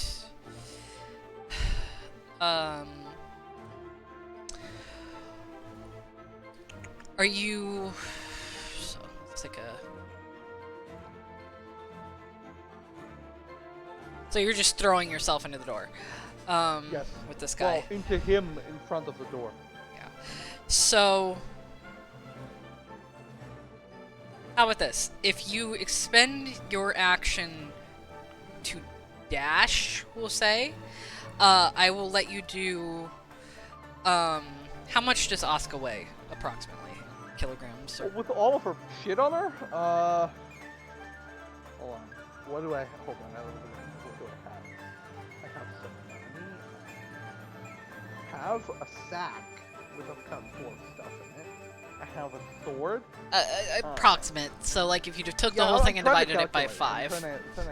are you... So, let's take a... So you're just throwing yourself into the door. Yes. With this guy. Well, into him in front of the door. So, how about this? If you expend your action to dash, we'll say, I will let you do. How much does Asuka weigh, approximately? Kilograms? Or... With all of her shit on her, hold on. What do I? Hold on. What do I have? I have some money. I have a sack with a cup full of stuff in it. I have a sword. Approximate. So, like, if you just took the Yeah, whole I'm thing and trying to divided it by calculate. 5.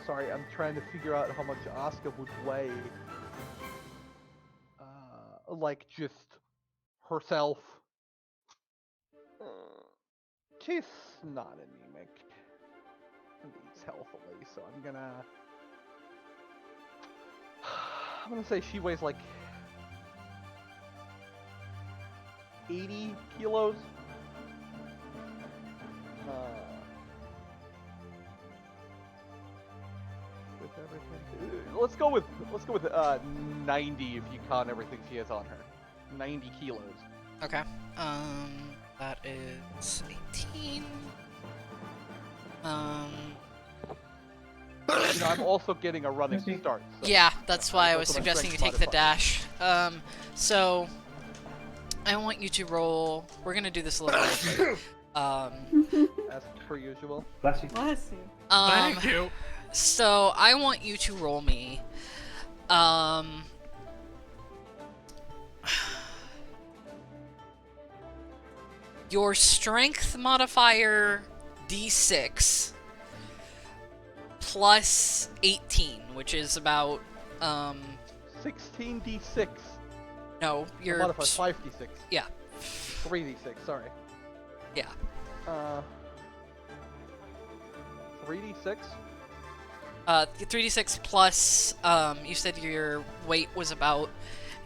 Sorry, I'm trying to figure out how much Asuka would weigh. Like, just herself. She's not anemic. And eats healthily, so I'm gonna say she weighs like 80 kilos. With everything, let's go with 90 if you count everything she has on her. 90 kilos. Okay. That is 18. You know, I'm also getting a running start. So Yeah, that's why I was also my suggesting you strength take the modifier. dash. So I want you to roll. We're gonna do this a little bit. As per usual. Bless you. Bless you. Thank you. So I want you to roll me. Your strength modifier D6 plus 18, which is about 16d6. no, your Modifier 5d6. yeah. 3d6, sorry. Yeah. 3d6? 3d6 plus, you said your weight was about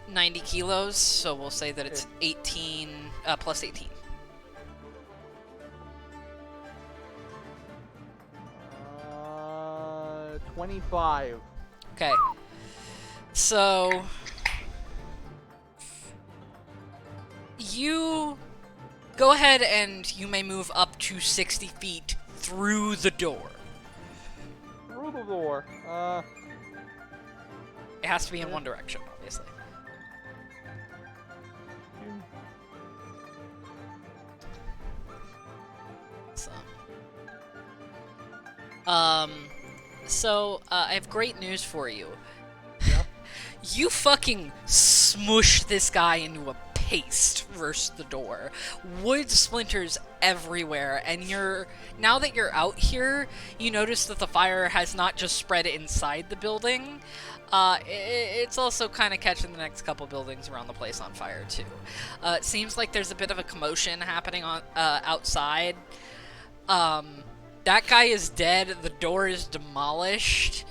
90 kilos, so we'll say that it's 18, plus 18. 25. Okay. So... you... go ahead and you may move up to 60 feet through the door. Through the door. It has to be in one direction, obviously. So, I have great news for you. Yeah. You fucking smush this guy into a paste versus the door. Wood splinters everywhere, and now that you're out here, you notice that the fire has not just spread inside the building, it's also kind of catching the next couple buildings around the place on fire too. It seems like there's a bit of a commotion happening on outside. That guy is dead, the door is demolished,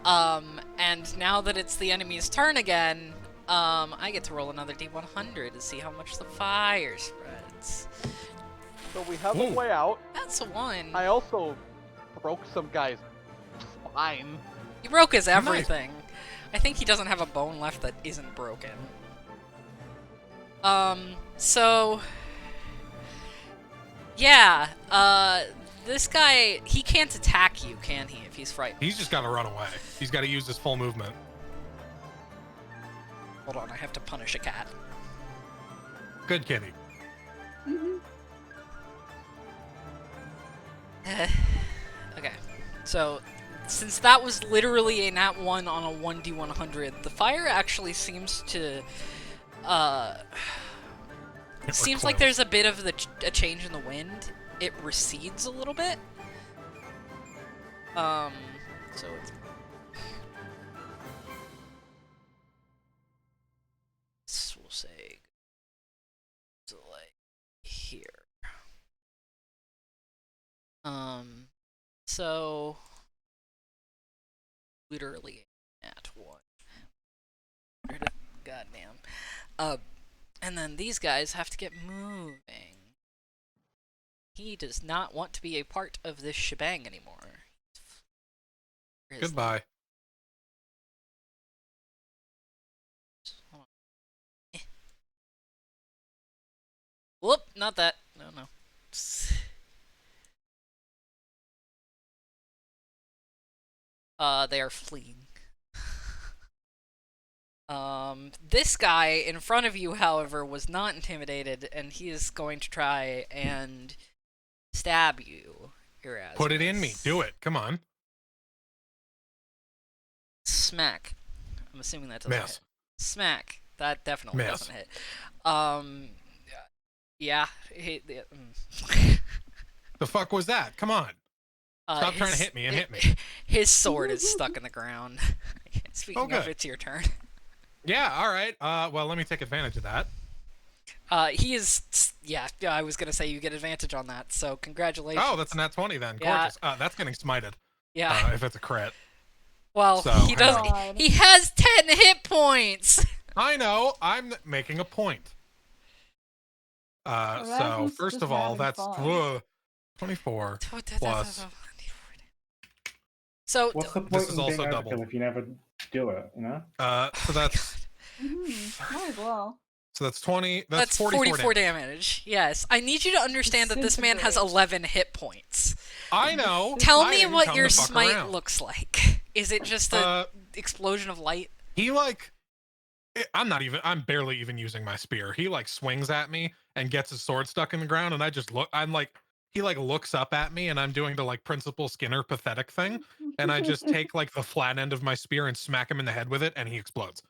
and now that it's the enemy's turn again, I get to roll another D100 to see how much the fire spreads. So we have a way out. That's a 1. I also broke some guy's spine. He broke his everything. I think he doesn't have a bone left that isn't broken. So... yeah, this guy, he can't attack you, can he, if he's frightened? He's just got to run away. He's got to use his full movement. Hold on, I have to punish a cat. Good kitty. Okay, so since that was literally a nat 1 on a 1d100, the fire actually seems to, seems like there's a bit of a change in the wind. It recedes a little bit. So it's... we'll say... so like here. So... literally at 1. Goddamn. And then these guys have to get moving. He does not want to be a part of this shebang anymore. Goodbye. Whoop, not that. No, no. They are fleeing. This guy in front of you, however, was not intimidated, and he is going to try and stab you, Erasmus. Put it in me. Do it. Come on. Smack. I'm assuming that doesn't Miss. hit. Smack. That definitely Miss. doesn't hit. Yeah. The fuck was that? Come on. Stop trying to hit me and hit me. His sword is stuck in the ground. Speaking of, good. it's your turn. Yeah, all right. Well, let me take advantage of that. He is. Yeah, I was gonna say you get advantage on that. So congratulations. Oh, that's a nat 20 then. Yeah. Gorgeous. That's getting smited. Yeah. If it's a crit. Well, So, he hang does. on. God. He has 10 hit points. I know. I'm making a point. So Erasmus first just of all, having that's fun. 24 plus. So What's the This point is in being also overkill doubled. if you never do it? You know. So that's Might as well. so that's 20. that's 44 damage. Yes, I need you to understand that this man has Disintegrate. 11 hit points. I know. Tell I me didn't what come your to fuck smite around. looks like. Is it just a explosion of light? He I'm barely even using my spear. He like swings at me and gets his sword stuck in the ground, and I just look. He like looks up at me, and I'm doing the like Principal Skinner pathetic thing, and I just take like the flat end of my spear and smack him in the head with it, and he explodes.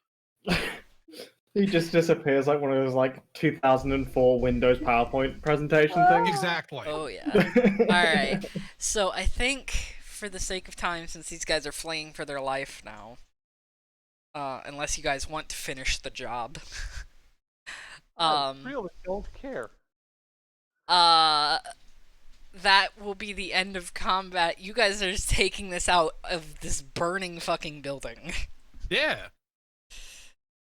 He just disappears like one of those like 2004 Windows PowerPoint presentation things. Exactly. Oh yeah. All right. So I think, for the sake of time, since these guys are fleeing for their life now, unless you guys want to finish the job, I really don't care. that will be the end of combat. You guys are just taking this out of this burning fucking building. Yeah.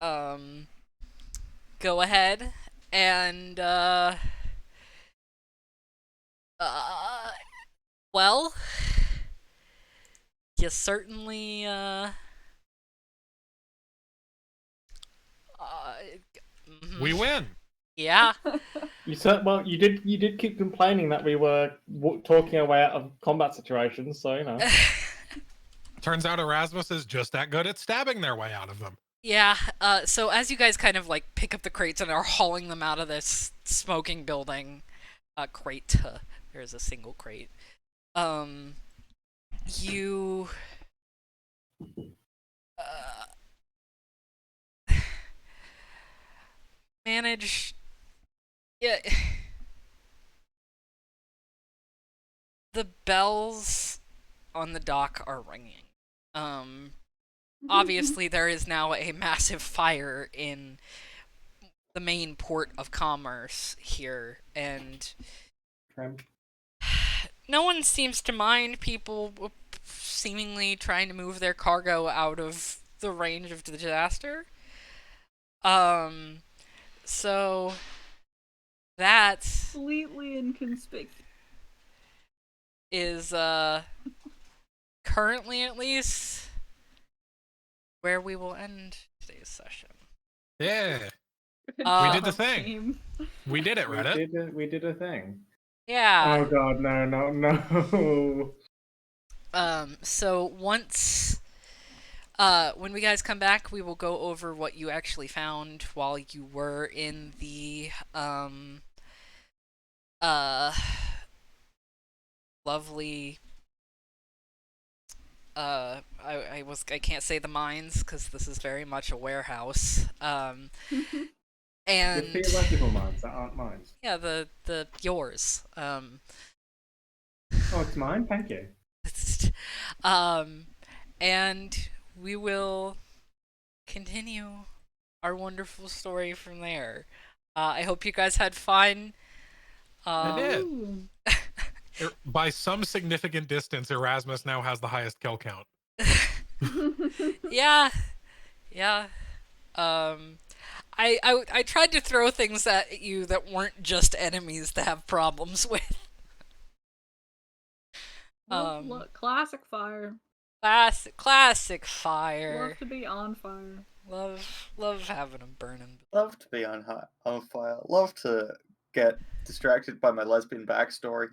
Go ahead and well, you certainly We win. yeah. You said, well, you did keep complaining that we were talking our way out of combat situations, so you know. Turns out Erasmus is just that good at stabbing their way out of them. Yeah, so as you guys kind of like pick up the crates and are hauling them out of this smoking building, crate, there's a single crate, you, manage, yeah, the bells on the dock are ringing. Obviously there is now a massive fire in the main port of commerce here, and no one seems to mind people seemingly trying to move their cargo out of the range of the disaster. So that Completely inconspicuous. is currently, at least, where we will end today's session. Yeah. Good We did the job, thing. team. We did it, Reddit. We did a thing. Yeah. Oh god, no. So once, when we guys come back, we will go over what you actually found while you were in the, lovely, I can't say the mines, because this is very much a warehouse, The and, theoretical mines that aren't mines. yeah, the yours, Oh, it's mine? Thank you. and we will continue our wonderful story from there. I hope you guys had fun. I did. Ooh. By some significant distance, Erasmus now has the highest kill count. Yeah. I tried to throw things at you that weren't just enemies to have problems with. Look, classic fire. Classic fire. Love to be on fire. Love having them burning. Love to be on fire. Love to get distracted by my lesbian backstory.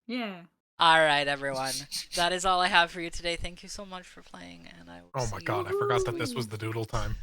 Yeah. All right, everyone. That is all I have for you today. Thank you so much for playing, and I will Oh see my you god, I forgot that this was the doodle time.